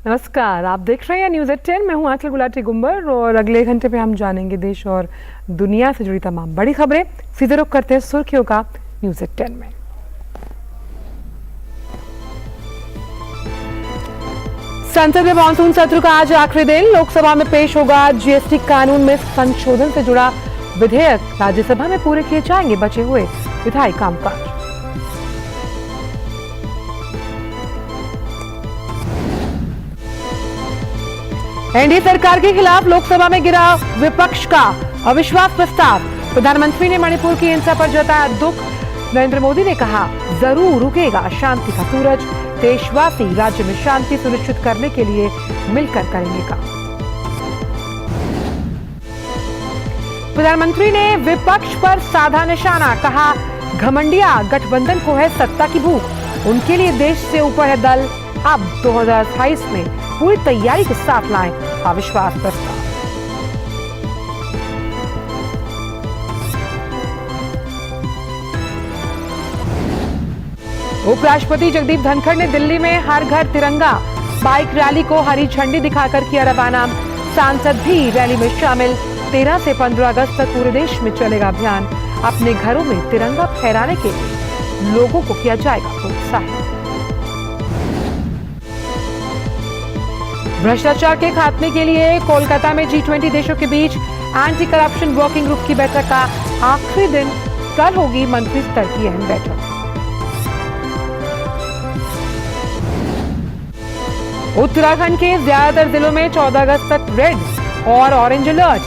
नमस्कार, आप देख रहे हैं न्यूज़ एट 10। मैं हूं आंचल गुलाटी गुंबर और अगले घंटे पे हम जानेंगे देश और दुनिया से जुड़ी तमाम बड़ी खबरें। सीधे रुख करते हैं सुर्खियों का न्यूज़ एट 10 में। संसद में मानसून सत्र का आज आखिरी दिन। लोकसभा में पेश होगा जीएसटी कानून में संशोधन से जुड़ा विधेयक। राज्यसभा में पूरे किए जाएंगे बचे हुए विधायी कामकाज। एनडीए सरकार के खिलाफ लोकसभा में गिरा विपक्ष का अविश्वास प्रस्ताव। प्रधानमंत्री ने मणिपुर की हिंसा पर जताया दुख। नरेंद्र मोदी ने कहा, जरूर रुकेगा शांति का सूरज। देशवासी राज्य में शांति सुनिश्चित करने के लिए मिलकर करेंगे काम। प्रधानमंत्री ने विपक्ष पर साधा निशाना। कहा, घमंडिया गठबंधन को है सत्ता की भूख, उनके लिए देश से ऊपर है दल। अब 2028 में पूरी तैयारी के साथ लाएं अविश्वास प्रस्ताव। उपराष्ट्रपति जगदीप धनखड़ ने दिल्ली में हर घर तिरंगा बाइक रैली को हरी झंडी दिखाकर किया रवाना। सांसद भी रैली में शामिल। 13 से 15 अगस्त तक पूरे देश में चलेगा अभियान। अपने घरों में तिरंगा फहराने के लिए लोगों को किया जाएगा प्रोत्साहित। भ्रष्टाचार के खात्मे के लिए कोलकाता में G20 देशों के बीच एंटी करप्शन वर्किंग ग्रुप की बैठक का आखिरी दिन। कल होगी मंत्री स्तर की अहम बैठक। उत्तराखंड के ज्यादातर जिलों में 14 अगस्त तक रेड और orange alert.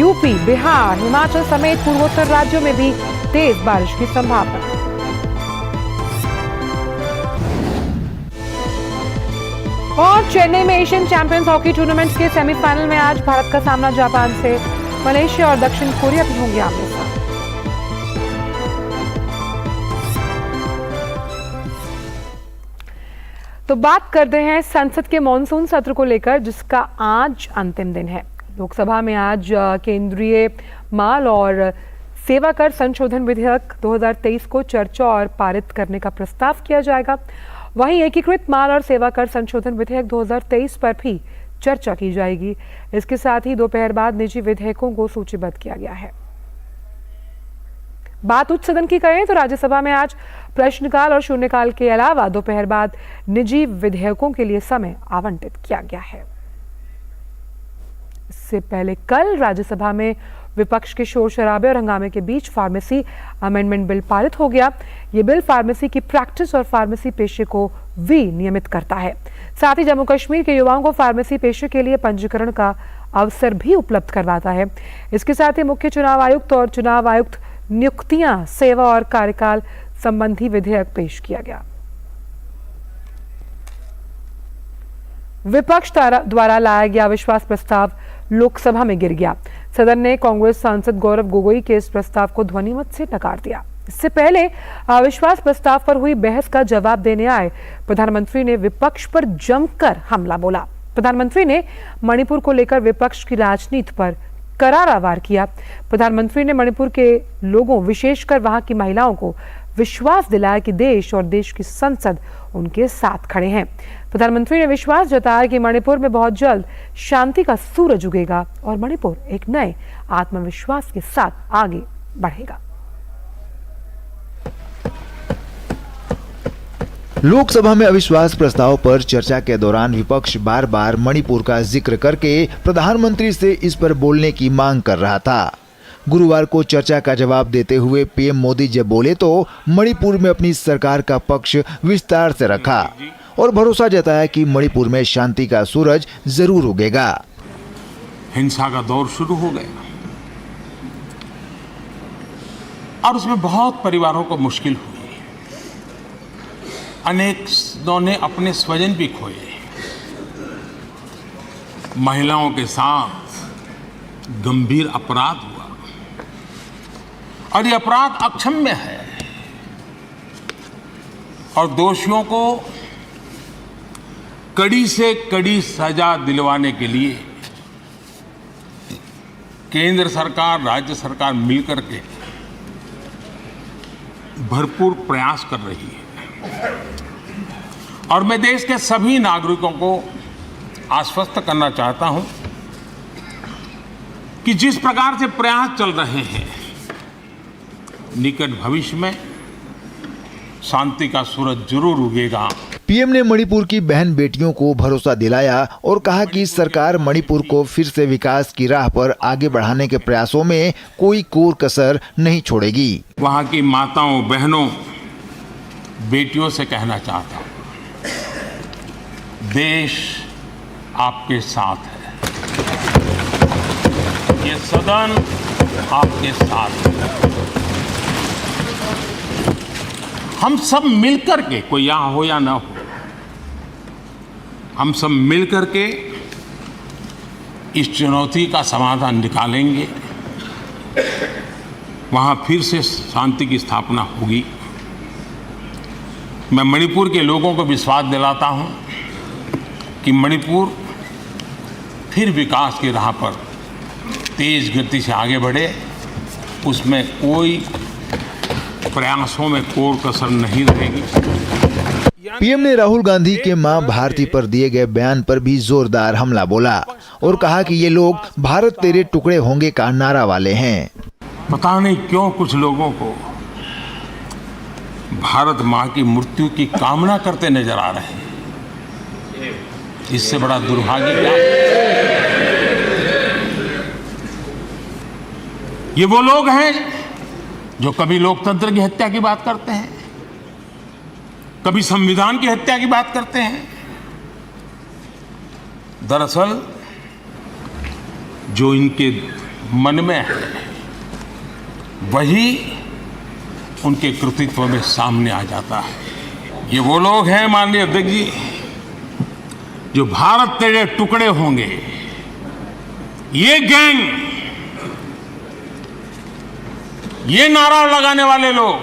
UP, Bihar, Himachal समेत पूर्वोत्तर राज्यों में भी तेज बारिश की संभावना। और चेन्नई में एशियन चैंपियंस हॉकी टूर्नामेंट के सेमीफाइनल में आज भारत का सामना जापान से। मलेशिया और दक्षिण कोरिया भी होंगे आमने सामने। तो बात करते हैं संसद के मॉनसून सत्र को लेकर, जिसका आज अंतिम दिन है। लोकसभा में आज केंद्रीय माल और सेवा कर संशोधन विधेयक 2023 को चर्चा और पारित करने का प्रस्ताव किया जाएगा। वहीं एकीकृत माल और सेवा कर संशोधन विधेयक 2023 पर भी चर्चा की जाएगी। इसके साथ ही दोपहर बाद निजी विधेयकों को सूचीबद्ध किया गया है। बात उच्च सदन की करें तो राज्यसभा में आज प्रश्नकाल और शून्यकाल के अलावा दोपहर बाद निजी विधेयकों के लिए समय आवंटित किया गया है। इससे पहले कल राज्यसभा में विपक्ष के शोर शराबे और हंगामे के बीच फार्मेसी अमेंडमेंट बिल पारित हो गया। ये बिल फार्मेसी की प्रैक्टिस और फार्मेसी पेशे को भी नियमित करता है। साथ ही जम्मू कश्मीर के युवाओं को फार्मेसी पेशे के लिए पंजीकरण का अवसर भी उपलब्ध करवाता है। इसके साथ ही मुख्य चुनाव आयुक्त और चुनाव आयुक्त नियुक्तियां, सेवा और कार्यकाल संबंधी विधेयक पेश किया गया। विपक्ष द्वारा लाया गया अविश्वास प्रस्ताव लोकसभा में गिर गया। सदन ने कांग्रेस सांसद गौरव गोगोई के इस प्रस्ताव को ध्वनिमत से नकार दिया। इससे पहले अविश्वास प्रस्ताव पर हुई बहस का जवाब देने आए प्रधानमंत्री ने विपक्ष पर जमकर हमला बोला। प्रधानमंत्री ने मणिपुर को लेकर विपक्ष की राजनीति पर करारा वार किया। प्रधानमंत्री ने मणिपुर के लोगों, विशेषकर वहां की महिलाओं को विश्वास दिलाया कि देश और देश की संसद उनके साथ खड़े हैं। प्रधानमंत्री ने विश्वास जताया कि मणिपुर में बहुत जल्द शांति का सूरज उगेगा और मणिपुर एक नए आत्मविश्वास के साथ आगे बढ़ेगा। लोकसभा में अविश्वास प्रस्ताव पर चर्चा के दौरान विपक्ष बार बार मणिपुर का जिक्र करके प्रधानमंत्री से इस पर बोलने की मांग कर रहा था। गुरुवार को चर्चा का जवाब देते हुए पीएम मोदी जब बोले तो मणिपुर में अपनी सरकार का पक्ष विस्तार से रखा और भरोसा जताया कि मणिपुर में शांति का सूरज जरूर उगेगा। हिंसा का दौर शुरू हो गया और उसमें बहुत परिवारों को मुश्किल हुई। अनेकों ने अपने स्वजन भी खोए। महिलाओं के साथ गंभीर अपराध हुआ और ये अपराध अक्षम्य है और दोषियों को कड़ी से कड़ी सजा दिलवाने के लिए केंद्र सरकार, राज्य सरकार मिलकर के भरपूर प्रयास कर रही है और मैं देश के सभी नागरिकों को आश्वस्त करना चाहता हूं कि जिस प्रकार से प्रयास चल रहे हैं, निकट भविष्य में शांति का सूरज जरूर उगेगा। पीएम ने मणिपुर की बहन बेटियों को भरोसा दिलाया और कहा कि सरकार मणिपुर को फिर से विकास की राह पर आगे बढ़ाने के प्रयासों में कोई कोर कसर नहीं छोड़ेगी। वहां की माताओं, बहनों, बेटियों से कहना चाहता हूं, देश आपके साथ है, ये सदन आपके साथ है। हम सब मिलकर के, कोई यहां हो या ना हो, हम सब मिलकर के इस चुनौती का समाधान निकालेंगे। वहां फिर से शांति की स्थापना होगी। मैं मणिपुर के लोगों को विश्वास दिलाता हूं कि मणिपुर फिर विकास की राह पर तेज गति से आगे बढ़े, उसमें कोई प्रयासों में कोर कसर नहीं रहेगी। पीएम ने राहुल गांधी के मां भारती पर दिए गए बयान पर भी जोरदार हमला बोला और कहा कि ये लोग भारत तेरे टुकड़े होंगे का नारा वाले हैं। पता नहीं क्यों कुछ लोगों को भारत मां की मृत्यु की कामना करते नजर आ रहे हैं। इससे बड़ा दुर्भाग्य क्या है? ये वो लोग हैं जो कभी लोकतंत्र की हत्या की बात करते हैं, कभी संविधान की हत्या की बात करते हैं। दरअसल जो इनके मन में है वही उनके कृतित्व में सामने आ जाता है। ये वो लोग हैं माननीय अध्यक्ष जी, जो भारत तेरे टुकड़े होंगे, ये गैंग, ये नारा लगाने वाले लोग,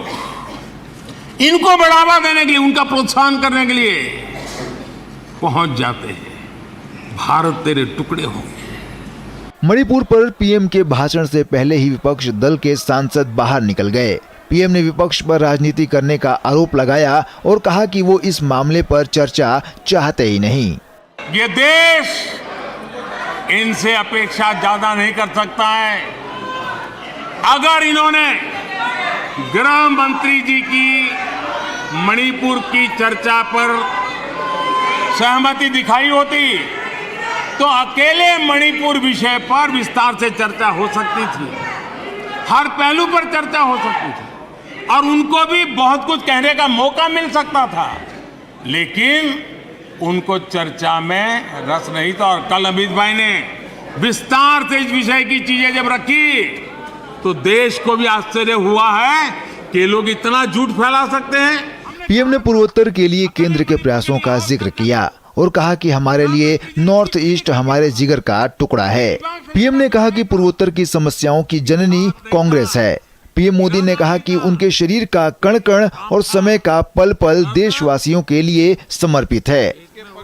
इनको बढ़ावा देने के लिए, उनका प्रोत्साहन करने के लिए पहुंच जाते हैं। भारत तेरे टुकड़े होंगे। मणिपुर पर पीएम के भाषण से पहले ही विपक्ष दल के सांसद बाहर निकल गए। पीएम ने विपक्ष पर राजनीति करने का आरोप लगाया और कहा कि वो इस मामले पर चर्चा चाहते ही नहीं। ये देश इनसे अपेक्षा ज्यादा नहीं कर सकता है। अगर इन्होंने गृह मंत्री जी की मणिपुर की चर्चा पर सहमति दिखाई होती तो अकेले मणिपुर विषय पर विस्तार से चर्चा हो सकती थी, हर पहलू पर चर्चा हो सकती थी और उनको भी बहुत कुछ कहने का मौका मिल सकता था, लेकिन उनको चर्चा में रस नहीं था। और कल अमित भाई ने विस्तार से इस विषय की चीजें जब रखी तो देश को भी आश्चर्य हुआ है कि लोग इतना झूठ फैला सकते हैं। पीएम ने पूर्वोत्तर के लिए केंद्र के प्रयासों का जिक्र किया और कहा कि हमारे लिए नॉर्थ ईस्ट हमारे जिगर का टुकड़ा है। पीएम ने कहा कि पूर्वोत्तर की समस्याओं की जननी कांग्रेस है। पीएम मोदी ने कहा कि उनके शरीर का कण कण और समय का पल पल देशवासियों के लिए समर्पित है।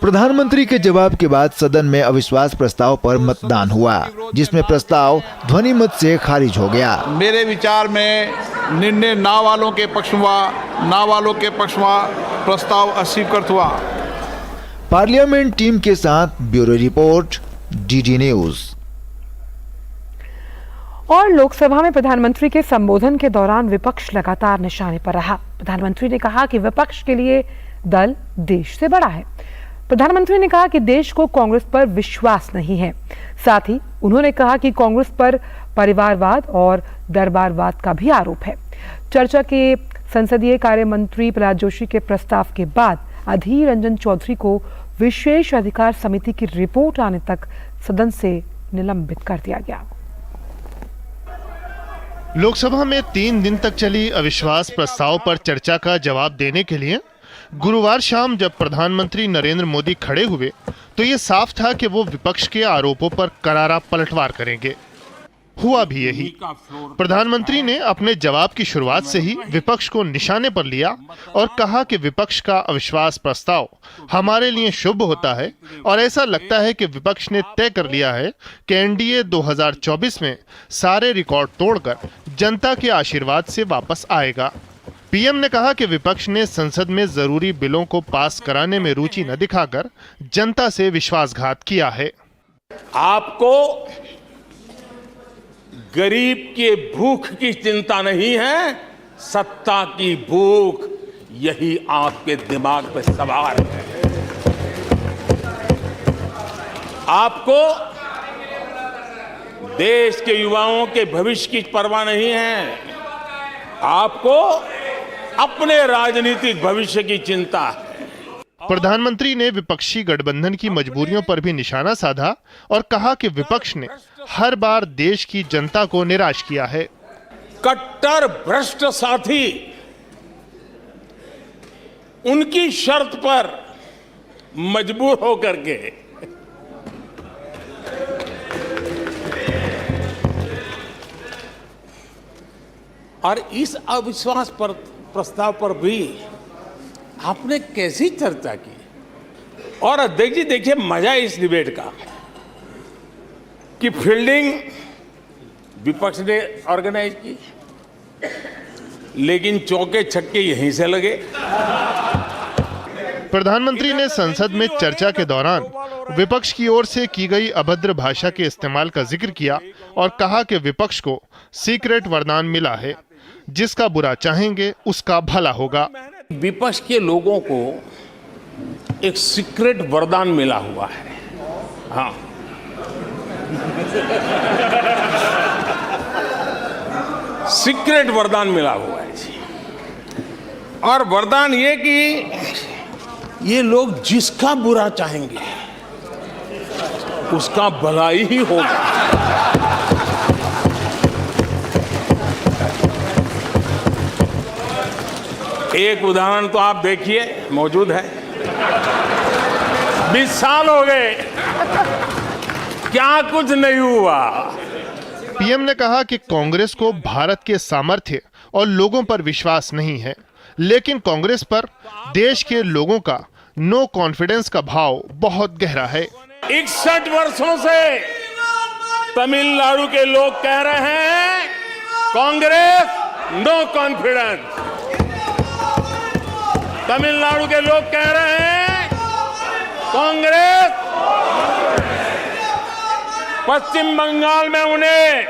प्रधानमंत्री के जवाब के बाद सदन में अविश्वास प्रस्ताव पर मतदान हुआ, जिसमें प्रस्ताव ध्वनि मत से खारिज हो गया। मेरे विचार में निर्णय ना वालों के पक्ष हुआ, ना वालों के पक्ष हुआ, प्रस्ताव अस्वीकृत हुआ। पार्लियामेंट टीम के साथ ब्यूरो रिपोर्ट, डीडी न्यूज। और लोकसभा में प्रधानमंत्री के संबोधन के दौरान विपक्ष लगातार निशाने पर रहा। प्रधानमंत्री ने कहा कि विपक्ष के लिए दल देश से बड़ा है। प्रधानमंत्री ने कहा कि देश को कांग्रेस पर विश्वास नहीं है। साथ ही उन्होंने कहा कि कांग्रेस पर परिवारवाद और दरबारवाद का भी आरोप है। चर्चा के संसदीय कार्य मंत्री प्रहलाद जोशी के प्रस्ताव के बाद अधीर रंजन चौधरी को विशेष अधिकार समिति की रिपोर्ट आने तक सदन से निलंबित कर दिया गया। लोकसभा में 3 दिन तक चली अविश्वास प्रस्ताव पर चर्चा का जवाब देने के लिए गुरुवार शाम जब प्रधानमंत्री नरेंद्र मोदी खड़े हुए तो ये साफ था कि वो विपक्ष के आरोपों पर करारा पलटवार करेंगे। हुआ भी यही। प्रधानमंत्री ने अपने जवाब की शुरुआत से ही विपक्ष को निशाने पर लिया और कहा कि विपक्ष का अविश्वास प्रस्ताव हमारे लिए शुभ होता है और ऐसा लगता है कि विपक्ष ने तय कर लिया है कि एनडीए 2024 में सारे रिकॉर्ड तोड़कर जनता के आशीर्वाद से वापस आएगा। पीएम ने कहा कि विपक्ष ने संसद में जरूरी बिलों को पास कराने में रुचि न दिखाकर जनता से विश्वासघात किया है। आपको गरीब के भूख की चिंता नहीं है, सत्ता की भूख, यही आपके दिमाग पे सवार है। आपको देश के युवाओं के भविष्य की परवाह नहीं है, आपको अपने राजनीतिक भविष्य की चिंता है। प्रधानमंत्री ने विपक्षी गठबंधन की मजबूरियों पर भी निशाना साधा और कहा कि विपक्ष ने हर बार देश की जनता को निराश किया है। कट्टर भ्रष्ट साथी उनकी शर्त पर मजबूर होकर के और इस अविश्वास पर प्रस्ताव पर भी आपने कैसी चर्चा की। और अध्यक्ष जी देखिए, मजा इस डिबेट का कि फील्डिंग विपक्ष ने ऑर्गेनाइज की, लेकिन चौके छक्के यहीं से लगे। प्रधानमंत्री ने संसद में चर्चा के दौरान विपक्ष की ओर से की गई अभद्र भाषा के इस्तेमाल का जिक्र किया और कहा कि विपक्ष को सीक्रेट वरदान मिला है, जिसका बुरा चाहेंगे उसका भला होगा। विपक्ष के लोगों को एक सीक्रेट वरदान मिला हुआ है। हाँ, सीक्रेट वरदान मिला हुआ है जी। और वरदान ये कि ये लोग जिसका बुरा चाहेंगे उसका भला ही होगा। एक उदाहरण तो आप देखिए, मौजूद है। 20 साल हो गए, क्या कुछ नहीं हुआ। पीएम ने कहा कि कांग्रेस को भारत के सामर्थ्य और लोगों पर विश्वास नहीं है, लेकिन कांग्रेस पर देश के लोगों का नो कॉन्फिडेंस का भाव बहुत गहरा है। 61 वर्षों से तमिलनाडु के लोग कह रहे हैं कांग्रेस नो कॉन्फिडेंस। तमिलनाडु के लोग कह रहे हैं कांग्रेस। पश्चिम बंगाल में उन्हें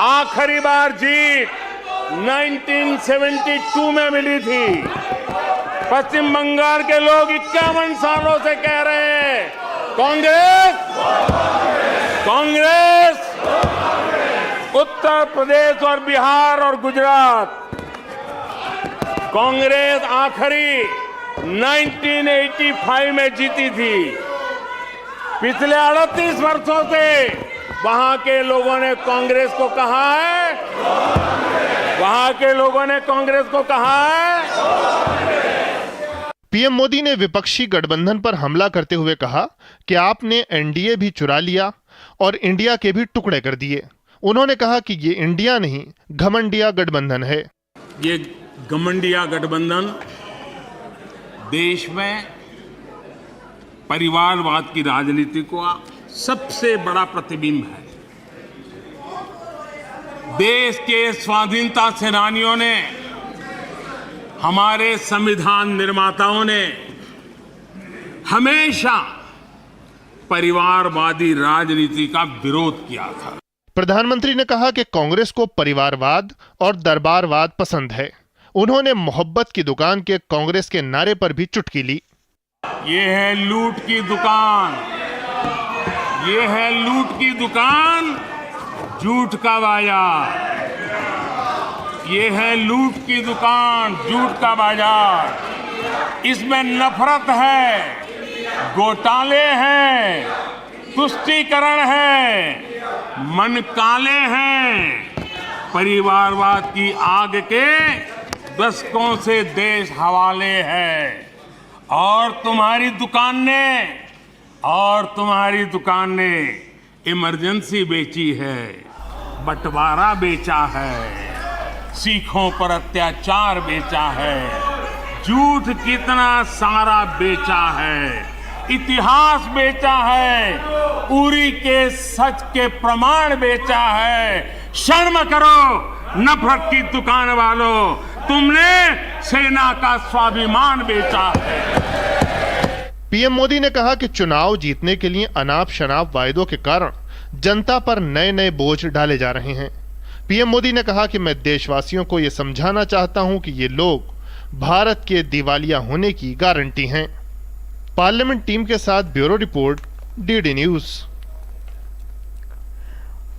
आखिरी बार जीत 1972 में मिली थी। पश्चिम बंगाल के लोग 51 सालों से कह रहे हैं कांग्रेस कांग्रेस। उत्तर प्रदेश और बिहार और गुजरात कांग्रेस आखिरी 1985 में जीती थी। पिछले 38 वर्षों से वहां के लोगों ने कांग्रेस को कहा है, वहां के लोगों ने कांग्रेस को कहा है। पीएम मोदी ने विपक्षी गठबंधन पर हमला करते हुए कहा कि आपने एनडीए भी चुरा लिया और इंडिया के भी टुकड़े कर दिए। उन्होंने कहा कि ये इंडिया नहीं, घमंडिया गठबंधन है। ये घमंडिया गठबंधन देश में परिवारवाद की राजनीति का सबसे बड़ा प्रतिबिंब है। देश के स्वाधीनता सेनानियों ने, हमारे संविधान निर्माताओं ने हमेशा परिवारवादी राजनीति का विरोध किया था। प्रधानमंत्री ने कहा कि कांग्रेस को परिवारवाद और दरबारवाद पसंद है। उन्होंने मोहब्बत की दुकान के कांग्रेस के नारे पर भी चुटकी ली। ये है लूट की दुकान, ये है लूट की दुकान, झूठ का बाजार। ये है लूट की दुकान, झूठ का बाजार। इसमें नफरत है, घोटाले हैं, तुष्टीकरण है, मन काले हैं। परिवारवाद की आग के दशकों से देश हवाले है। और तुम्हारी दुकान ने इमरजेंसी बेची है, बंटवारा बेचा है, सिखों पर अत्याचार बेचा है, झूठ कितना सारा बेचा है, इतिहास बेचा है, उरी के सच के प्रमाण बेचा है। शर्म करो नफरत की दुकान वालों, तुमने सेना का स्वाभिमान बेचा है। पीएम मोदी ने कहा कि चुनाव जीतने के लिए अनाप शनाप वायदों के कारण जनता पर नए नए बोझ डाले जा रहे हैं। पीएम मोदी ने कहा कि मैं देशवासियों को यह समझाना चाहता हूं कि ये लोग भारत के दिवालिया होने की गारंटी हैं। पार्लियामेंट टीम के साथ ब्यूरो रिपोर्ट, डीडी न्यूज।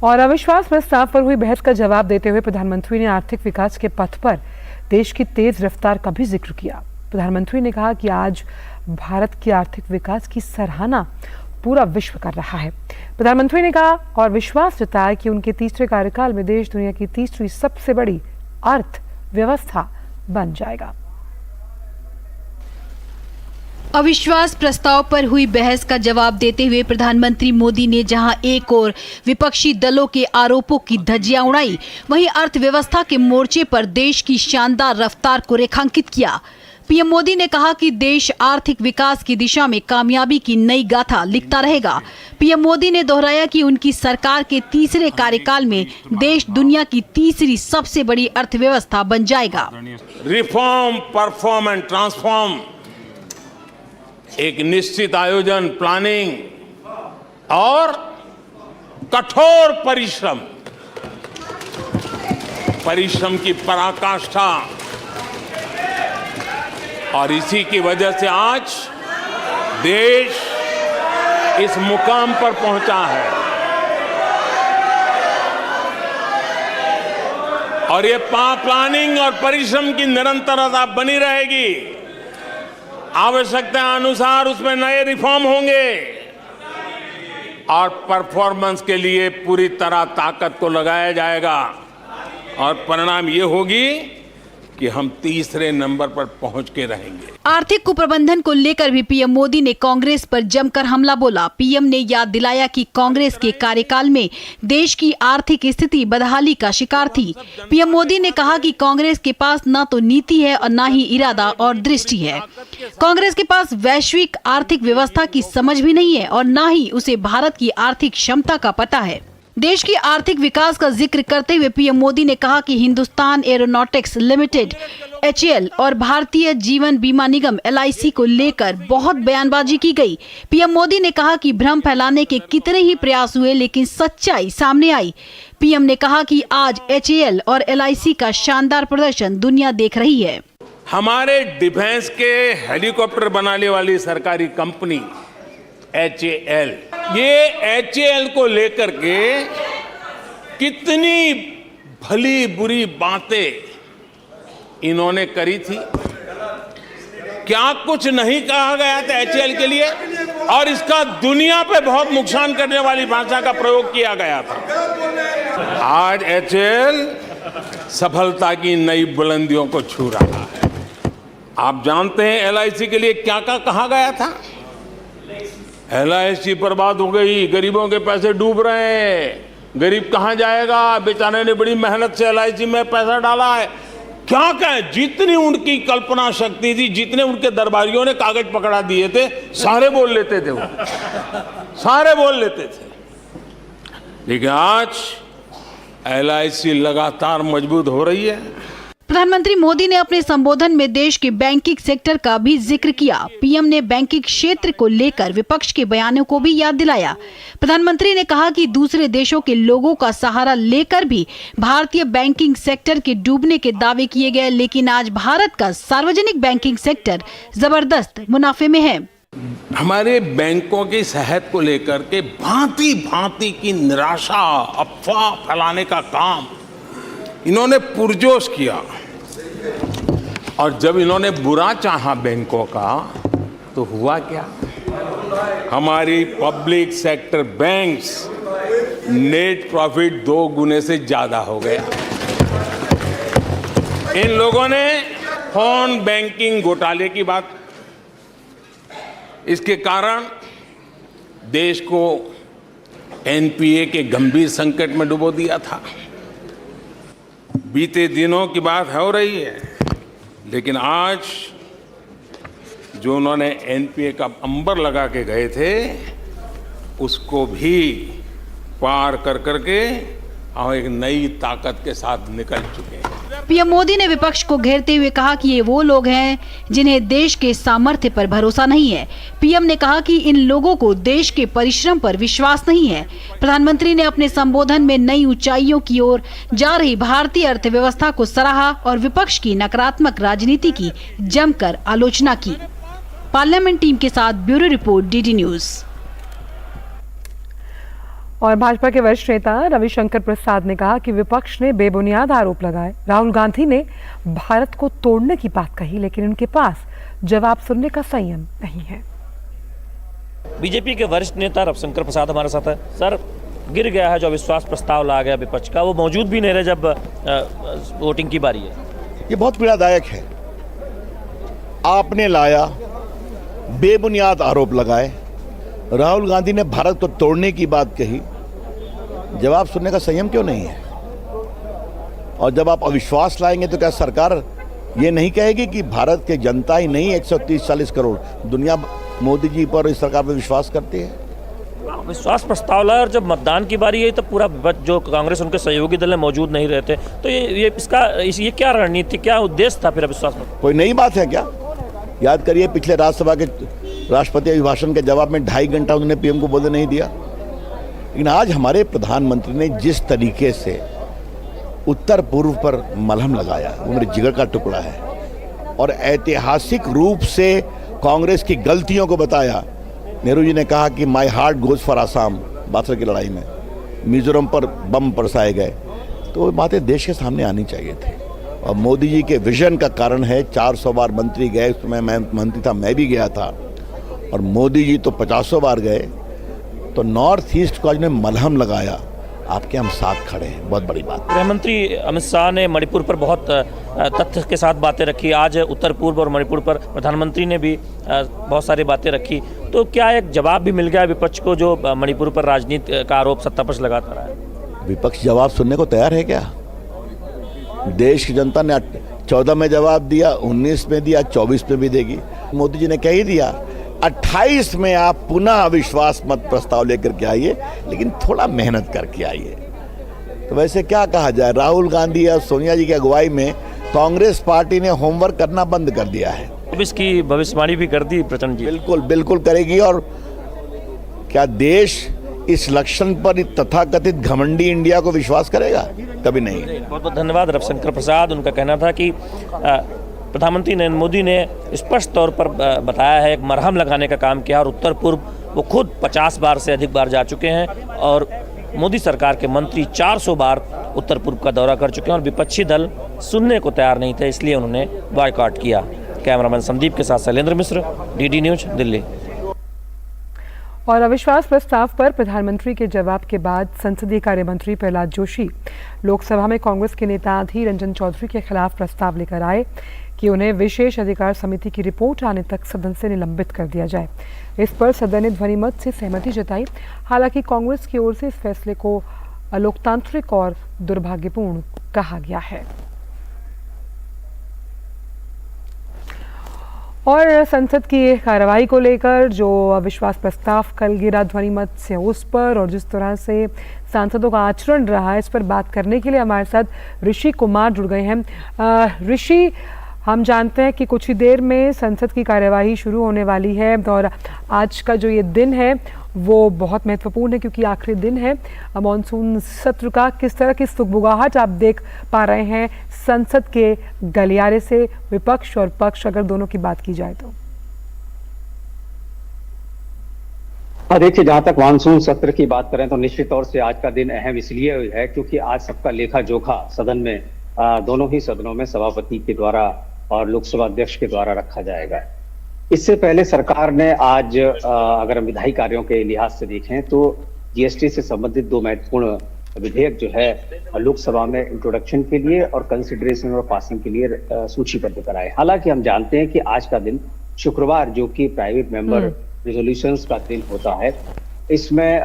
और अविश्वास प्रस्ताव पर हुई बहस का जवाब देते हुए प्रधानमंत्री ने आर्थिक विकास के पथ पर देश की तेज रफ्तार का भी जिक्र किया। प्रधानमंत्री ने कहा कि आज भारत की आर्थिक विकास की सराहना पूरा विश्व कर रहा है। प्रधानमंत्री ने कहा और विश्वास जताया कि उनके तीसरे कार्यकाल में देश दुनिया की तीसरी सबसे बड़ी अर्थव्यवस्था बन जाएगा। अविश्वास प्रस्ताव पर हुई बहस का जवाब देते हुए प्रधानमंत्री मोदी ने जहां एक ओर विपक्षी दलों के आरोपों की धज्जियां उड़ाई, वहीं अर्थव्यवस्था के मोर्चे पर देश की शानदार रफ्तार को रेखांकित किया। पीएम मोदी ने कहा कि देश आर्थिक विकास की दिशा में कामयाबी की नई गाथा लिखता रहेगा। पीएम मोदी ने दोहराया कि उनकी सरकार के तीसरे कार्यकाल में देश दुनिया की तीसरी सबसे बड़ी अर्थव्यवस्था बन जाएगा। रिफॉर्म, परफॉर्म एंड ट्रांसफॉर्म, एक निश्चित आयोजन, प्लानिंग और कठोर परिश्रम की पराकाष्ठा, और इसी की वजह से आज देश इस मुकाम पर पहुंचा है। और ये प्लानिंग और परिश्रम की निरंतरता बनी रहेगी। आवश्यकता अनुसार उसमें नए रिफॉर्म होंगे और परफॉर्मेंस के लिए पूरी तरह ताकत को लगाया जाएगा। और परिणाम ये होगी कि हम तीसरे नंबर पर पहुंच के रहेंगे। आर्थिक कुप्रबंधन को लेकर भी पीएम मोदी ने कांग्रेस पर जमकर हमला बोला। पीएम ने याद दिलाया कि कांग्रेस के कार्यकाल में देश की आर्थिक स्थिति बदहाली का शिकार थी। पीएम मोदी ने कहा कि कांग्रेस के पास न तो नीति है और न ही इरादा और दृष्टि है। कांग्रेस के पास वैश्विक आर्थिक व्यवस्था की समझ भी नहीं है और न ही उसे भारत की आर्थिक क्षमता का पता है। देश की आर्थिक विकास का जिक्र करते हुए पीएम मोदी ने कहा कि हिंदुस्तान एरोनॉटिक्स लिमिटेड HAL और भारतीय जीवन बीमा निगम LIC को लेकर बहुत बयानबाजी की गई। पीएम मोदी ने कहा कि भ्रम फैलाने के कितने ही प्रयास हुए लेकिन सच्चाई सामने आई। पीएम ने कहा कि आज HAL और LIC का शानदार प्रदर्शन दुनिया देख रही है। हमारे डिफेंस के हेलीकॉप्टर बनाने वाली सरकारी कंपनी HAL, ये HAL को लेकर के कितनी भली बुरी बातें इन्होंने करी थी। क्या कुछ नहीं कहा गया था HAL के लिए, और इसका दुनिया पे बहुत नुकसान करने वाली भाषा का प्रयोग किया गया था। आज HAL सफलता की नई बुलंदियों को छू रहा है। आप जानते हैं LIC के लिए क्या क्या कहा गया था। LIC बर्बाद हो गई, गरीबों के पैसे डूब रहे हैं, गरीब कहां जाएगा, बेचारे ने बड़ी मेहनत से LIC में पैसा डाला है। क्या कहें, जितनी उनकी कल्पना शक्ति थी, जितने उनके दरबारियों ने कागज पकड़ा दिए थे, सारे बोल लेते थे वो, सारे बोल लेते थे। लेकिन आज LIC लगातार मजबूत हो रही है। प्रधानमंत्री मोदी ने अपने संबोधन में देश के बैंकिंग सेक्टर का भी जिक्र किया। पीएम ने बैंकिंग क्षेत्र को लेकर विपक्ष के बयानों को भी याद दिलाया। प्रधानमंत्री ने कहा कि दूसरे देशों के लोगों का सहारा लेकर भी भारतीय बैंकिंग सेक्टर के डूबने के दावे किए गए, लेकिन आज भारत का सार्वजनिक बैंकिंग सेक्टर जबरदस्त मुनाफे में है। हमारे बैंकों की सेहत को लेकर के भांति भांति की निराशा, अफवाह फैलाने का काम इन्होंने पुरजोश किया, और जब इन्होंने बुरा चाहा बैंकों का तो हुआ क्या। हमारी public sector banks net profit 2 गुने से ज्यादा हो गया। इन लोगों ने फोन बैंकिंग घोटाले की बात, इसके कारण देश को NPA के गंभीर संकट में डुबो दिया था। बीते दिनों की बात हो रही है, लेकिन आज जो उन्होंने NPA का अंबर लगा के गए थे, उसको भी पार कर करके हम एक नई ताकत के साथ निकल चुके हैं। पीएम मोदी ने विपक्ष को घेरते हुए कहा कि ये वो लोग हैं जिन्हें देश के सामर्थ्य पर भरोसा नहीं है। पीएम ने कहा कि इन लोगों को देश के परिश्रम पर विश्वास नहीं है। प्रधानमंत्री ने अपने संबोधन में नई ऊंचाइयों की ओर जा रही भारतीय अर्थव्यवस्था को सराहा और विपक्ष की नकारात्मक राजनीति की जमकर आलोचना की। पार्लियामेंट टीम के साथ ब्यूरो रिपोर्ट, डीडी न्यूज। और भाजपा के वरिष्ठ नेता रविशंकर प्रसाद ने कहा कि विपक्ष ने बेबुनियाद आरोप लगाए। राहुल गांधी ने भारत को तोड़ने की बात कही, लेकिन उनके पास जवाब सुनने का संयम नहीं है। बीजेपी के वरिष्ठ नेता रविशंकर प्रसाद हमारे साथ है। सर, गिर गया है जो अविश्वास प्रस्ताव ला गया विपक्ष का, वो मौजूद भी नहीं रहे जब वोटिंग की बारी है। ये बहुत पीड़ादायक है। आपने लाया, बेबुनियाद आरोप लगाए, राहुल गांधी ने भारत को तोड़ने की बात कही, जवाब सुनने का संयम क्यों नहीं है? और जब आप अविश्वास लाएंगे तो क्या सरकार ये नहीं कहेगी कि भारत के जनता ही नहीं 130-140 करोड़ दुनिया मोदी जी पर, इस सरकार पर विश्वास करती है? विश्वास प्रस्ताव लाया और जब मतदान की बारी आई तो पूरा जो कांग्रेस उनके सहयोगी दल में मौजूद नहीं रहते, तो ये क्या रणनीति, क्या उद्देश्य था फिर अविश्वास में? कोई नई बात है क्या? याद करिए, पिछले राज्यसभा के राष्ट्रपति अभिभाषण के जवाब में 2.5 घंटा उन्होंने पीएम को बोलने नहीं दिया। लेकिन आज हमारे प्रधानमंत्री ने जिस तरीके से उत्तर पूर्व पर मलहम लगाया, वो मेरे जिगर का टुकड़ा है। और ऐतिहासिक रूप से कांग्रेस की गलतियों को बताया। नेहरू जी ने कहा कि my heart goes for Assam, बासर की लड़ाई में मिजोरम पर बम बरसाए गए, तो वो बातें देश के सामने आनी चाहिए थी। और मोदी जी के विजन का कारण है 400 बार मंत्री गए, उसमें मैं मंत्री था, मैं भी गया था, और मोदी जी तो 50 बार गए। तो नॉर्थ ईस्ट को आज ने मलहम लगाया, आपके हम साथ खड़े हैं, बहुत बड़ी बात। गृह मंत्री अमित शाह ने मणिपुर पर बहुत तथ्य के साथ बातें रखी। आज उत्तर पूर्व और मणिपुर पर प्रधानमंत्री ने भी बहुत सारी बातें रखी। तो क्या एक जवाब भी मिल गया विपक्ष को जो मणिपुर पर राजनीति का आरोप सत्तापक्ष लगाता रहा है? विपक्ष जवाब सुनने को तैयार है क्या? देश की जनता ने 14 में जवाब दिया, 19 में दिया, 24 में भी देगी। मोदी जी ने कह ही दिया 28 में आप पुनः अविश्वास मत प्रस्ताव लेकर के आइए, लेकिन थोड़ा मेहनत करके आइए। तो वैसे क्या कहा जाए, राहुल गांधी और सोनिया जी की अगुवाई में कांग्रेस पार्टी ने होमवर्क करना बंद कर दिया है। अब इसकी भविष्यवाणी भी कर दी प्रचंड जी। बिल्कुल बिल्कुल करेगी। और क्या देश इस लक्षण पर तथाकथित घमंडी इंडिया को विश्वास करेगा? कभी नहीं। बहुत बहुत धन्यवाद रविशंकर प्रसाद। उनका कहना था कि प्रधानमंत्री नरेंद्र मोदी ने स्पष्ट तौर पर बताया है, एक मरहम लगाने का काम किया, और उत्तर पूर्व वो खुद 50 बार से अधिक बार जा चुके हैं, और मोदी सरकार के मंत्री 400 बार उत्तर पूर्व का दौरा कर चुके हैं, और विपक्षी दल सुनने को तैयार नहीं थे, इसलिए उन्होंने बॉयकॉट किया। कैमरामैन संदीप के साथ शैलेंद्र मिश्र, डीडी न्यूज, दिल्ली। और अविश्वास प्रस्ताव पर प्रधानमंत्री के जवाब के बाद संसदीय कार्य मंत्री प्रहलाद जोशी लोकसभा में कांग्रेस के नेता अधीर रंजन चौधरी के खिलाफ प्रस्ताव लेकर आए कि उन्हें विशेष अधिकार समिति की रिपोर्ट आने तक सदन से निलंबित कर दिया जाए। इस पर सदन ने ध्वनिमत से सहमति जताई। हालांकि कांग्रेस की ओर से इस फैसले को अलोकतांत्रिक और दुर्भाग्यपूर्ण कहा गया है। और संसद की कार्रवाई को लेकर जो अविश्वास प्रस्ताव कल गिरा ध्वनिमत से, उस पर और जिस तरह से सांसदों का आचरण रहा, इस पर बात करने के लिए हमारे साथ ऋषि कुमार जुड़ गए हैं। ऋषि, हम जानते हैं कि कुछ ही देर में संसद की कार्यवाही शुरू होने वाली है, और आज का जो ये दिन है वो बहुत महत्वपूर्ण है क्योंकि आखिरी दिन है मॉनसून सत्र का। किस तरह की सुगबुगाहट आप देख पा रहे हैं संसद के गलियारे से, विपक्ष और पक्ष अगर दोनों की बात की जाए तो? देखिए, जहां तक मानसून सत्र की बात करें तो निश्चित तौर से आज का दिन अहम इसलिए है क्योंकि आज सबका लेखा जोखा सदन में, दोनों ही सदनों में सभापति के द्वारा और लोकसभा अध्यक्ष के द्वारा रखा जाएगा। इससे पहले सरकार ने आज अगर हम विधायी कार्यों के लिहाज से देखें तो जीएसटी से संबंधित 2 महत्वपूर्ण विधेयक जो है लोकसभा में इंट्रोडक्शन के लिए और कंसिडरेशन और पासिंग के लिए सूचीबद्ध कराए। हालांकि हम जानते हैं कि आज का दिन शुक्रवार, जो कि प्राइवेट मेंबर रिजोल्यूशंस का दिन होता है, इसमें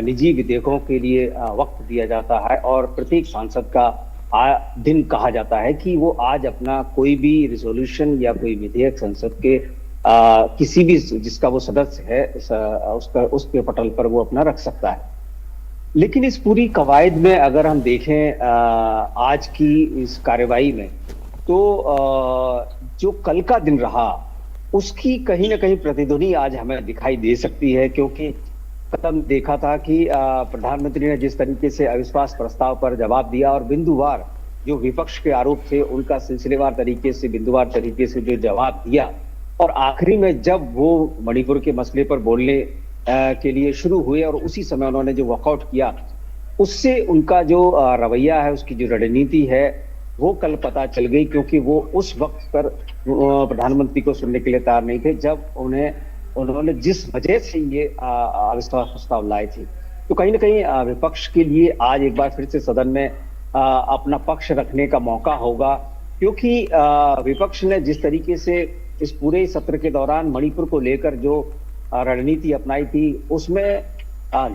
निजी विधेयकों के लिए वक्त दिया जाता है और प्रत्येक सांसद का दिन कहा जाता है कि वो आज अपना कोई भी रिजोल्यूशन या कोई विधेयक संसद के किसी भी जिसका वो सदस्य है उसके पटल पर वो अपना रख सकता है। लेकिन इस पूरी कवायद में अगर हम देखें आज की इस कार्यवाही में, तो जो कल का दिन रहा उसकी कहीं ना कहीं प्रतिध्वनि आज हमें दिखाई दे सकती है, क्योंकि कल हम देखा था कि प्रधानमंत्री ने जिस तरीके से अविश्वास प्रस्ताव पर जवाब दिया और बिंदुवार जो विपक्ष के आरोप थे उनका सिलसिलेवार तरीके से, बिंदुवार तरीके से जो जवाब दिया, और आखिरी में जब वो मणिपुर के मसले पर बोलने के लिए शुरू हुए और उसी समय उन्होंने जो वॉकआउट किया, उससे उनका जो रवैया है, उसकी जो रणनीति है, वो कल पता चल गई। क्योंकि वो उस वक्त पर प्रधानमंत्री को सुनने के लिए तैयार नहीं थे जब उन्होंने जिस वजह से ये अविश्वास प्रस्ताव लाए थे। तो कहीं ना कहीं विपक्ष के लिए आज एक बार फिर से सदन में अपना पक्ष रखने का मौका होगा, क्योंकि विपक्ष ने जिस तरीके से इस पूरे सत्र के दौरान मणिपुर को लेकर जो रणनीति अपनाई थी, उसमें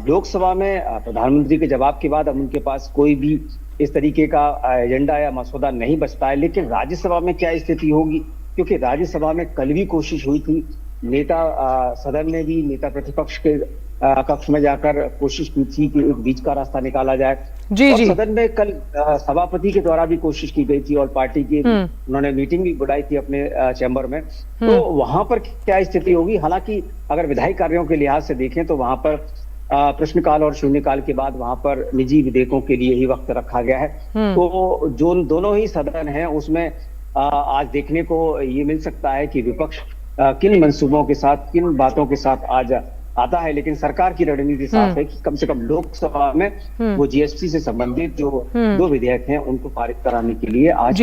लोकसभा में प्रधानमंत्री के जवाब के बाद अब उनके पास कोई भी इस तरीके का एजेंडा या मसौदा नहीं बचता है। लेकिन राज्यसभा में क्या स्थिति होगी, क्योंकि राज्यसभा में कल भी कोशिश हुई थी, सदन ने भी नेता प्रतिपक्ष के कक्ष में जाकर कोशिश की थी कि एक बीच का रास्ता निकाला जाए। जी, और जी। सदन में कल सभापति के द्वारा भी कोशिश की गई थी और पार्टी की उन्होंने मीटिंग भी बुलाई थी अपने चैम्बर में। तो वहां पर क्या स्थिति होगी? हालांकि अगर विधायी कार्यों के लिहाज से देखें तो वहां पर प्रश्नकाल और शून्यकाल के बाद वहां पर निजी विधेयकों के लिए ही वक्त रखा गया है। तो जो दोनों ही सदन हैं उसमें आज देखने को ये मिल सकता है कि विपक्ष किन मंसूबों के साथ, किन बातों के साथ आज आता है। लेकिन सरकार की रणनीति साफ है कि कम से कम लोकसभा में वो जीएसटी से संबंधित जो 2 विधेयक हैं उनको पारित कराने के लिए आज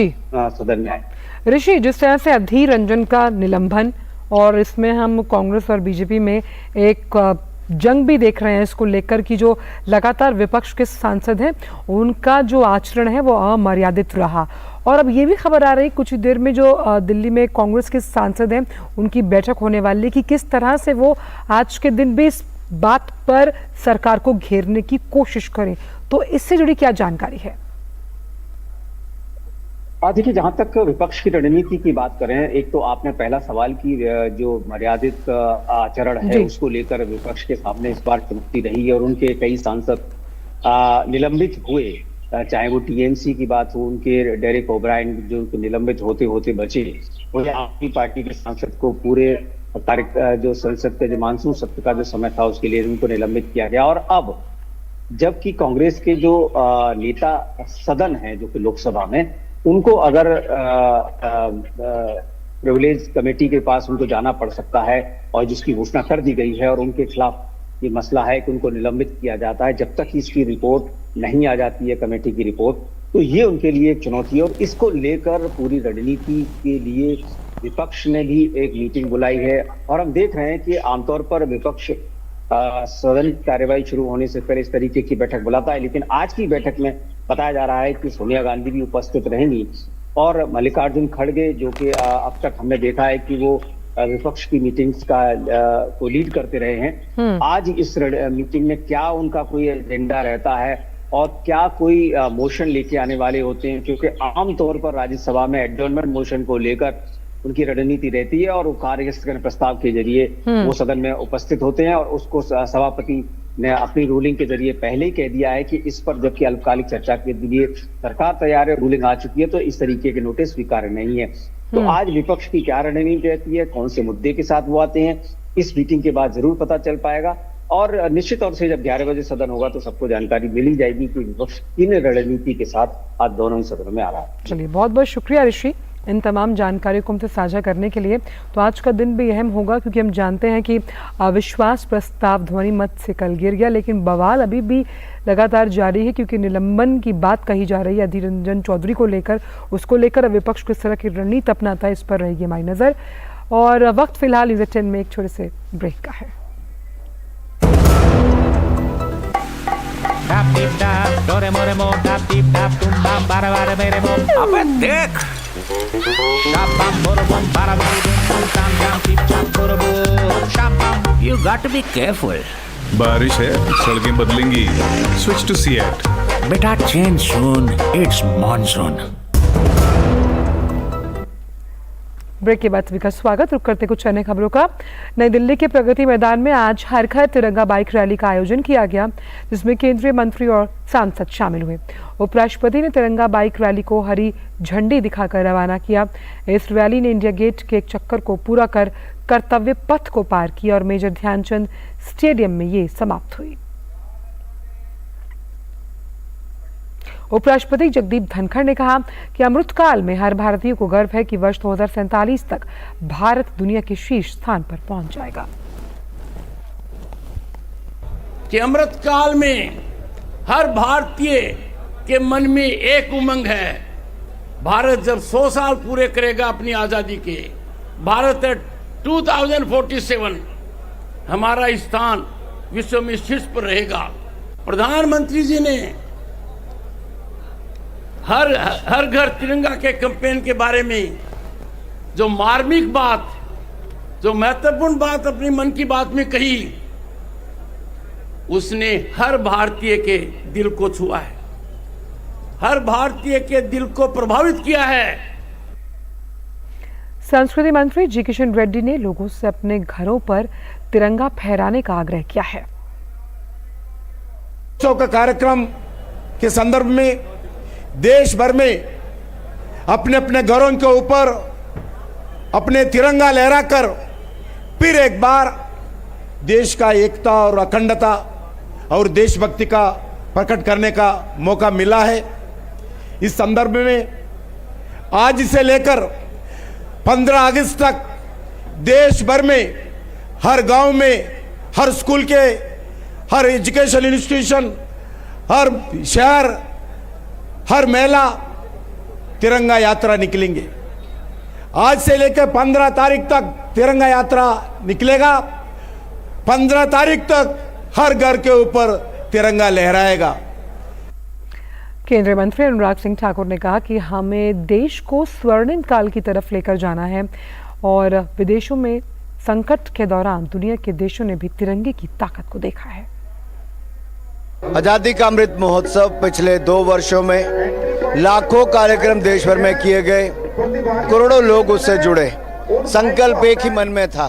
सदन में आए। ऋषि, जिस तरह से अधीर रंजन का निलंबन, और इसमें हम कांग्रेस और बीजेपी में एक जंग भी देख रहे हैं इसको लेकर कि जो लगातार विपक्ष के सांसद हैं उनका जो आचरण है वो अमर्यादित रहा, और अब ये भी खबर आ रही कुछ देर में जो दिल्ली में कांग्रेस के सांसद हैं उनकी बैठक होने वाली कि किस तरह से वो आज के दिन भी इस बात पर सरकार को घेरने की कोशिश करें। तो इससे जुड़ी क्या जानकारी है? देखिए, जहां तक विपक्ष की रणनीति की बात करें, एक तो आपने पहला सवाल की जो मर्यादित आचरण है उसको लेकर विपक्ष के सामने इस बार चुनौती रही और उनके कई सांसद निलंबित हुए, चाहे वो टीएमसी की बात हो, उनके डेरेक ओब्रायन जो निलंबित होते होते बचे, वो आम आदमी पार्टी के सांसद को पूरे जो संसद के जो मानसून सत्र का जो समय था उसके लिए उनको निलंबित किया गया। और अब जबकि कांग्रेस के जो नेता सदन है जो कि लोकसभा में, उनको अगर प्रिविलेज कमेटी के पास उनको जाना पड़ सकता है और जिसकी घोषणा कर दी गई है और उनके खिलाफ ये मसला है कि उनको निलंबित किया जाता है जब तक इसकी रिपोर्ट नहीं आ जाती है, कमेटी की रिपोर्ट, तो ये उनके लिए एक चुनौती है। और इसको लेकर पूरी रणनीति के लिए विपक्ष ने भी एक मीटिंग बुलाई है और हम देख रहे हैं कि आमतौर पर विपक्ष सदन की कार्यवाही शुरू होने से पहले इस तरीके की बैठक बुलाता है, लेकिन आज की बैठक में बताया जा रहा है कि सोनिया गांधी भी उपस्थित रहेंगी और मल्लिकार्जुन खड़गे जो कि अब तक हमने देखा है कि वो विपक्ष की मीटिंग्स को लीड करते रहे हैं। आज इस मीटिंग में क्या उनका कोई एजेंडा रहता है और क्या कोई मोशन लेके आने वाले होते हैं, क्योंकि आमतौर पर राज्यसभा में एडजॉर्नमेंट मोशन को लेकर उनकी रणनीति रहती है और वो कार्यस्थगन प्रस्ताव के जरिए वो सदन में उपस्थित होते हैं और उसको सभापति ने अपनी रूलिंग के जरिए पहले ही कह दिया है कि इस पर जबकि अल्पकालिक चर्चा के लिए सरकार तैयार है, रूलिंग आ चुकी है, तो इस तरीके के नोटिस स्वीकार्य नहीं है। तो आज विपक्ष की क्या रणनीति रहती है, कौन से मुद्दे के साथ वो आते हैं, इस मीटिंग के बाद जरूर पता चल पाएगा और निश्चित तौर से जब 11 बजे सदन होगा तो सबको जानकारी मिल ही जाएगी कि विपक्ष किन रणनीति के साथ आज दोनों ही सदनों में आ रहा है। चलिए, बहुत बहुत शुक्रिया ऋषि इन तमाम जानकारी को हमसे साझा करने के लिए। तो आज का दिन भी अहम होगा क्योंकि हम जानते हैं कि अविश्वास प्रस्ताव ध्वनि मत से कल गिर गया, लेकिन बवाल अभी भी लगातार जारी है क्योंकि निलंबन की बात कही जा रही है अधीर रंजन चौधरी को लेकर। उसको लेकर विपक्ष किस तरह की रणनीति अपनाता है इस पर रहेगी हमारी नजर। और वक्त फिलहाल न्यूज़ 10 में एक छोटे से ब्रेक का है। अबे देख You got to be careful. बारिश है, सड़कें बदलेंगी। Switch to Seat. बेटा change soon. It's monsoon. Break के बाद सभी का स्वागत। रुक करते कुछ अन्य खबरों का। नई दिल्ली के प्रगति मैदान में आज हर घर तिरंगा बाइक रैली का आयोजन किया गया, जिसमें केंद्रीय मंत्री और सांसद शामिल हुए। उपराष्ट्रपति ने तिरंगा बाइक रैली को हरी झंडी दिखाकर रवाना किया। इस रैली ने इंडिया गेट के एक चक्कर को पूरा कर कर्तव्य पथ को पार किया और मेजर ध्यानचंद स्टेडियम में ये समाप्त हुई। उपराष्ट्रपति जगदीप धनखड़ ने कहा कि अमृतकाल में हर भारतीय को गर्व है कि वर्ष 2047 तक भारत दुनिया के शीर्ष स्थान पर पहुंच जाएगा। कि अमृतकाल में हर भारतीय के मन में एक उमंग है। भारत जब 100 साल पूरे करेगा अपनी आजादी के, भारत 2047 हमारा स्थान विश्व में शीर्ष पर रहेगा। प्रधानमंत्री जी ने हर घर तिरंगा के कैंपेन के बारे में जो मार्मिक बात, जो महत्वपूर्ण बात अपनी मन की बात में कही, उसने हर भारतीय के दिल को छुआ है, हर भारतीय के दिल को प्रभावित किया है। संस्कृति मंत्री जी किशन रेड्डी ने लोगों से अपने घरों पर तिरंगा फहराने का आग्रह किया है। उत्सव का कार्यक्रम के संदर्भ में देश भर में अपने अपने घरों के ऊपर अपने तिरंगा लहराकर फिर एक बार देश का एकता और अखंडता और देशभक्ति का प्रकट करने का मौका मिला है। इस संदर्भ में आज से लेकर 15 अगस्त तक देश भर में हर गांव में, हर स्कूल के, हर एजुकेशन इंस्टीट्यूशन, हर शहर, हर महिला तिरंगा यात्रा निकलेंगे। आज से लेकर 15 तारीख तक तिरंगा यात्रा निकलेगा। 15 तारीख तक हर घर के ऊपर तिरंगा लहराएगा। केंद्रीय मंत्री अनुराग सिंह ठाकुर ने कहा कि हमें देश को स्वर्णिम काल की तरफ लेकर जाना है और विदेशों में संकट के दौरान दुनिया के देशों ने भी तिरंगे की ताकत को देखा है। आजादी का अमृत महोत्सव पिछले 2 वर्षों में लाखों कार्यक्रम देश भर में किए गए, करोड़ों लोग उससे जुड़े। संकल्प एक ही मन में था,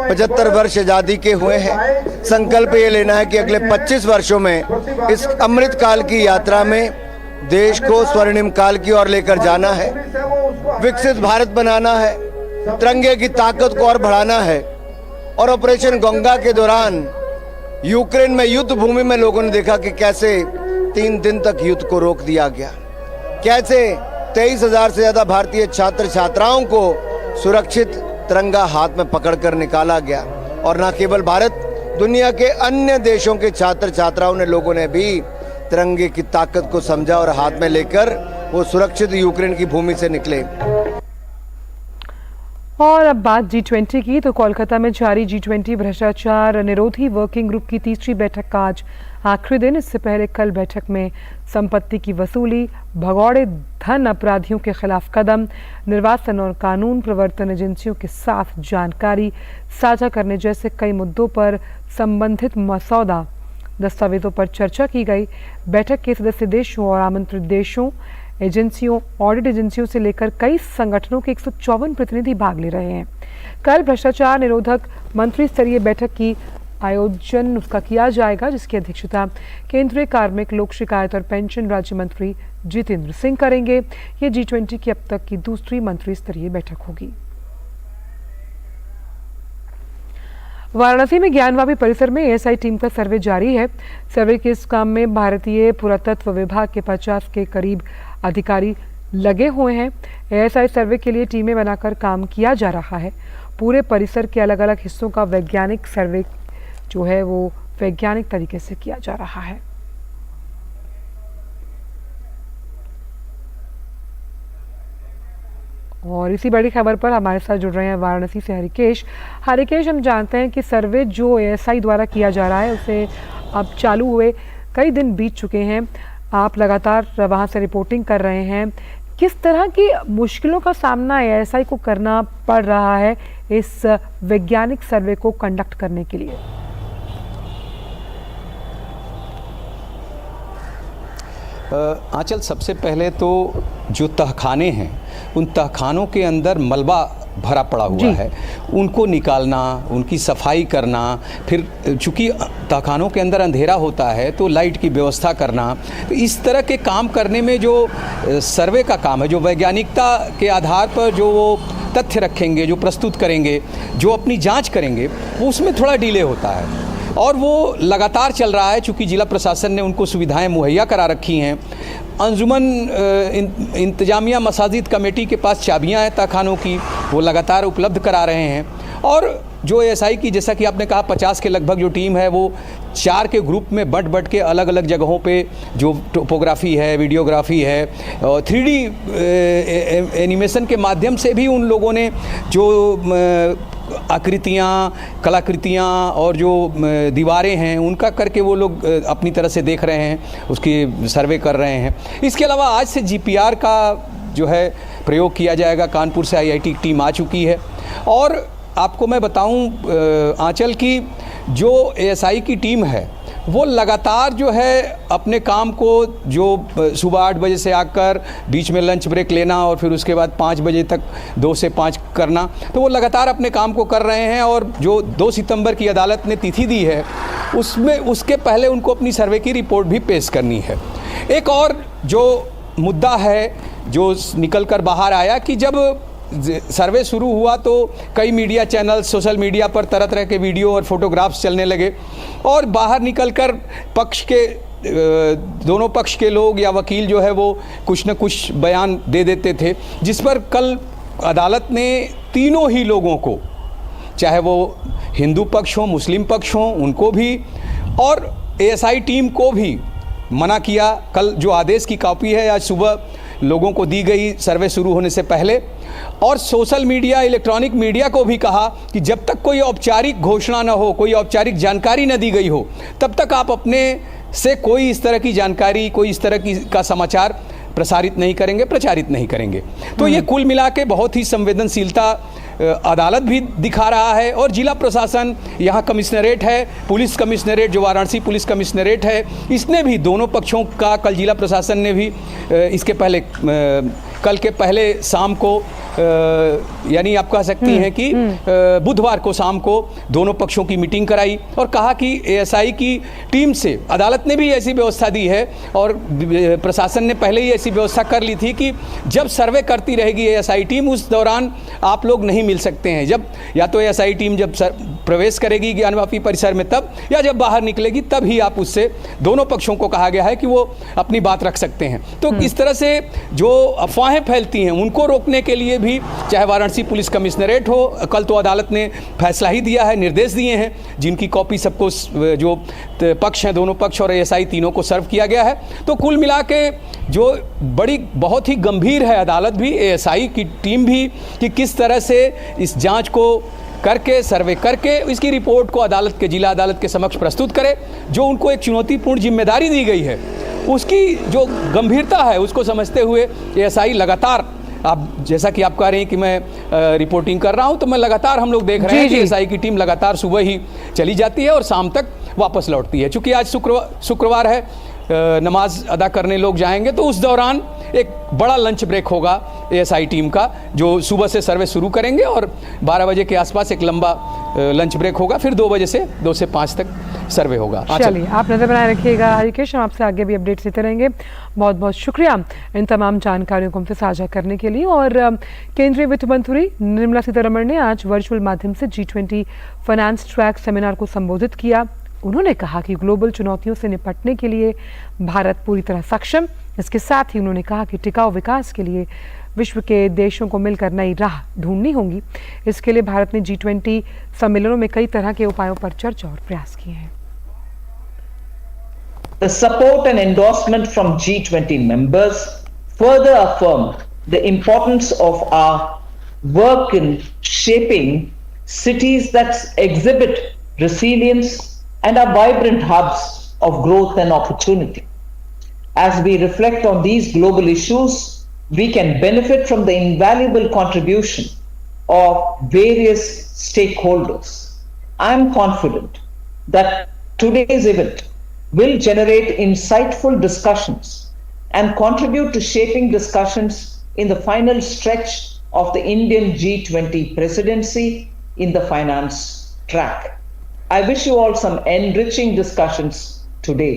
75 वर्ष आजादी के हुए हैं। संकल्प ये लेना है कि अगले 25 वर्षों में इस अमृत काल की यात्रा में देश को स्वर्णिम काल की ओर लेकर जाना है, विकसित भारत बनाना है, तिरंगे की ताकत को और बढ़ाना है। और ऑपरेशन गंगा के दौरान यूक्रेन में युद्ध भूमि में लोगों ने देखा कि कैसे 3 दिन तक युद्ध को रोक दिया गया, कैसे 23,000 से ज्यादा भारतीय छात्र छात्राओं को सुरक्षित तिरंगा हाथ में पकड़कर निकाला गया। और न केवल भारत, दुनिया के अन्य देशों के छात्र छात्राओं ने, लोगों ने भी तिरंगे की ताकत को समझा और हाथ में लेकर वो सुरक्षित यूक्रेन की भूमि से निकले। और अब बात G20 की, तो कोलकाता में जारी G20 भ्रष्टाचार निरोधी वर्किंग ग्रुप की तीसरी बैठक का आज आखिरी दिन। इससे पहले कल बैठक में संपत्ति की वसूली, भगौड़े धन अपराधियों के खिलाफ कदम, निर्वाचन और कानून प्रवर्तन एजेंसियों के साथ जानकारी साझा करने जैसे कई मुद्दों पर संबंधित मसौदा दस्तावेजों पर चर्चा की गई। बैठक के सदस्य देशों और आमंत्रित देशों, एजेंसियों, ऑडिट एजेंसियों से लेकर कई संगठनों के 154 प्रतिनिधि भाग ले रहे हैं। कल भ्रष्टाचार निरोधक मंत्री स्तरीय बैठक की आयोजन उसका किया जाएगा, जिसकी अध्यक्षता केंद्रीय कार्मिक, लोक शिकायत और पेंशन राज्य मंत्री जितेंद्र सिंह करेंगे। ये G20 की अब तक की दूसरी मंत्री स्तरीय बैठक होगी। वाराणसी में ज्ञानवापी परिसर में ASI टीम का सर्वे जारी है। सर्वे के इस काम में भारतीय पुरातत्व विभाग के 50 के करीब अधिकारी लगे हुए हैं। ASI सर्वे के लिए टीमें बनाकर काम किया जा रहा है। पूरे परिसर के अलग अलग हिस्सों का वैज्ञानिक सर्वे जो है वो वैज्ञानिक तरीके से किया जा रहा है। और इसी बड़ी खबर पर हमारे साथ जुड़ रहे हैं वाराणसी से हरिकेश। हरिकेश, हम जानते हैं कि सर्वे जो ASI द्वारा किया जा रहा है उसे अब चालू हुए कई दिन बीत चुके हैं, आप लगातार वहां से रिपोर्टिंग कर रहे हैं। किस तरह की मुश्किलों का सामना ASI को करना पड़ रहा है इस वैज्ञानिक सर्वे को कंडक्ट करने के लिए? आंचल, सबसे पहले तो जो तहखाने हैं उन तहखानों के अंदर मलबा भरा पड़ा हुआ है, उनको निकालना, उनकी सफाई करना, फिर चूँकि तहखानों के अंदर अंधेरा होता है तो लाइट की व्यवस्था करना, तो इस तरह के काम करने में जो सर्वे का काम है, जो वैज्ञानिकता के आधार पर जो वो तथ्य रखेंगे, जो प्रस्तुत करेंगे, जो अपनी जांच करेंगे, वो उसमें थोड़ा डिले होता है और वो लगातार चल रहा है। चूँकि जिला प्रशासन ने उनको सुविधाएं मुहैया करा रखी हैं। अंजुमन इंतजामिया मसाजिद कमेटी के पास चाबियां हैं तहखानों की, वो लगातार उपलब्ध करा रहे हैं। और जो एएसआई की, जैसा कि आपने कहा, 50 के लगभग जो टीम है वो 4 के ग्रुप में बट के अलग अलग जगहों पे जो टोपोग्राफी है, वीडियोग्राफी है, 3D एनिमेशन के माध्यम से भी उन लोगों ने जो आकृतियाँ, कलाकृतियाँ और जो दीवारें हैं उनका करके वो लोग अपनी तरह से देख रहे हैं, उसकी सर्वे कर रहे हैं। इसके अलावा आज से GPR का जो है प्रयोग किया जाएगा। कानपुर से IIT की टीम आ चुकी है। और आपको मैं बताऊं, आंचल की जो ASI की टीम है वो लगातार जो है अपने काम को, जो सुबह 8 बजे से आकर बीच में लंच ब्रेक लेना और फिर उसके बाद 5 बजे तक 2 से 5 करना, तो वो लगातार अपने काम को कर रहे हैं। और जो 2 सितंबर की अदालत ने तिथि दी है उसमें, उसके पहले उनको अपनी सर्वे की रिपोर्ट भी पेश करनी है। एक और जो मुद्दा है जो निकल कर बाहर आया कि जब सर्वे शुरू हुआ तो कई मीडिया चैनल, सोशल मीडिया पर तरह तरह के वीडियो और फोटोग्राफ्स चलने लगे और बाहर निकलकर पक्ष के, दोनों पक्ष के लोग या वकील जो है वो कुछ न कुछ बयान दे देते थे, जिस पर कल अदालत ने तीनों ही लोगों को, चाहे वो हिंदू पक्ष हो, मुस्लिम पक्ष हो, उनको भी और ASI टीम को भी मना किया। कल जो आदेश की कॉपी है आज सुबह लोगों को दी गई सर्वे शुरू होने से पहले। और सोशल मीडिया, इलेक्ट्रॉनिक मीडिया को भी कहा कि जब तक कोई औपचारिक घोषणा न हो, कोई औपचारिक जानकारी न दी गई हो, तब तक आप अपने से कोई इस तरह की जानकारी, कोई इस तरह का समाचार प्रसारित नहीं करेंगे, प्रचारित नहीं करेंगे। तो ये कुल मिला के बहुत ही संवेदनशीलता अदालत भी दिखा रहा है। और जिला प्रशासन, यहाँ कमिश्नरेट है, पुलिस कमिश्नरेट जो वाराणसी पुलिस कमिश्नरेट है, इसने भी दोनों पक्षों का, कल जिला प्रशासन ने भी इसके पहले, कल के पहले शाम को, यानी आप कह सकती हैं कि बुधवार को शाम को दोनों पक्षों की मीटिंग कराई और कहा कि ASI की टीम से, अदालत ने भी ऐसी व्यवस्था दी है और प्रशासन ने पहले ही ऐसी व्यवस्था कर ली थी कि जब सर्वे करती रहेगी ASI टीम, उस दौरान आप लोग नहीं मिल सकते हैं। जब या तो ASI टीम जब प्रवेश करेगी ज्ञानवापी परिसर में तब, या जब बाहर निकलेगी तब ही आप उससे, दोनों पक्षों को कहा गया है कि वो अपनी बात रख सकते हैं। तो इस तरह से जो अफवाहें फैलती हैं उनको रोकने के लिए भी, चाहे वाराणसी पुलिस कमिश्नरेट हो, कल तो अदालत ने फैसला ही दिया है, निर्देश दिए हैं, जिनकी कॉपी सबको, जो पक्ष हैं, दोनों पक्ष और ASI तीनों को सर्व किया गया है। तो कुल मिला के जो बड़ी, बहुत ही गंभीर है अदालत भी, ASI की टीम भी, कि किस तरह से इस जांच को करके, सर्वे करके इसकी रिपोर्ट को अदालत के, जिला अदालत के समक्ष प्रस्तुत करे। जो उनको एक चुनौतीपूर्ण जिम्मेदारी दी गई है, उसकी जो गंभीरता है उसको समझते हुए ASI लगातार, आप जैसा कि आप कह रहे हैं कि मैं रिपोर्टिंग कर रहा हूं, तो मैं लगातार, हम लोग देख रहे हैं कि ASI की टीम लगातार सुबह ही चली जाती है और शाम तक वापस लौटती है। चूँकि आज शुक्रवार है, नमाज अदा करने लोग जाएंगे, तो उस दौरान एक बड़ा लंच ब्रेक होगा ASI टीम का, जो सुबह से सर्वे शुरू करेंगे और 12 बजे के आसपास एक लंबा लंच ब्रेक होगा, फिर 2 बजे से 2 से 5 तक सर्वे होगा। चलिए, आप नजर बनाए रखिएगा हरिकेश, हम आपसे आगे भी अपडेट्स देते रहेंगे। बहुत बहुत शुक्रिया इन तमाम जानकारियों को हमसे साझा करने के लिए। और केंद्रीय वित्त मंत्री निर्मला सीतारमण ने आज वर्चुअल माध्यम से G20 फाइनेंस ट्रैक सेमिनार को संबोधित किया। उन्होंने कहा कि ग्लोबल चुनौतियों से निपटने के लिए भारत पूरी तरह सक्षम। इसके साथ ही उन्होंने कहा कि टिकाऊ विकास के लिए विश्व के देशों को मिलकर नई राह ढूंढनी होगी। इसके लिए भारत ने G20 सम्मेलनों में कई तरह के उपायों पर चर्चा और प्रयास किए हैं। The support and endorsement from G20 members further affirmed the importance of our work in shaping cities that exhibit resilience and are vibrant hubs of growth and opportunity. As we reflect on these global issues, we can benefit from the invaluable contribution of various stakeholders. I am confident that today's event will generate insightful discussions and contribute to shaping discussions in the final stretch of the Indian G20 presidency in the finance track. I wish you all some enriching discussions today.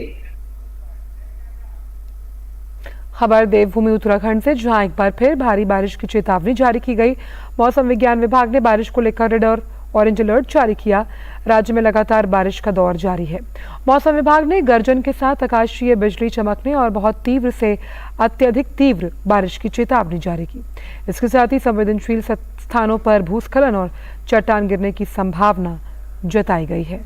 खबर देवभूमि उत्तराखंड से, जहां एक बार फिर भारी बारिश की चेतावनी जारी की गई। मौसम विज्ञान विभाग ने बारिश को लेकर रेड और ऑरेंज अलर्ट जारी किया। राज्य में लगातार बारिश का दौर जारी है। मौसम विभाग ने गर्जन के साथ आकाशीय बिजली चमकने और बहुत तीव्र से अत्यधिक तीव्र बारिश की चेतावनी जारी की। इसके साथ ही संवेदनशील स्थानों पर भूस्खलन और चट्टान गिरने की संभावना जताई गई है।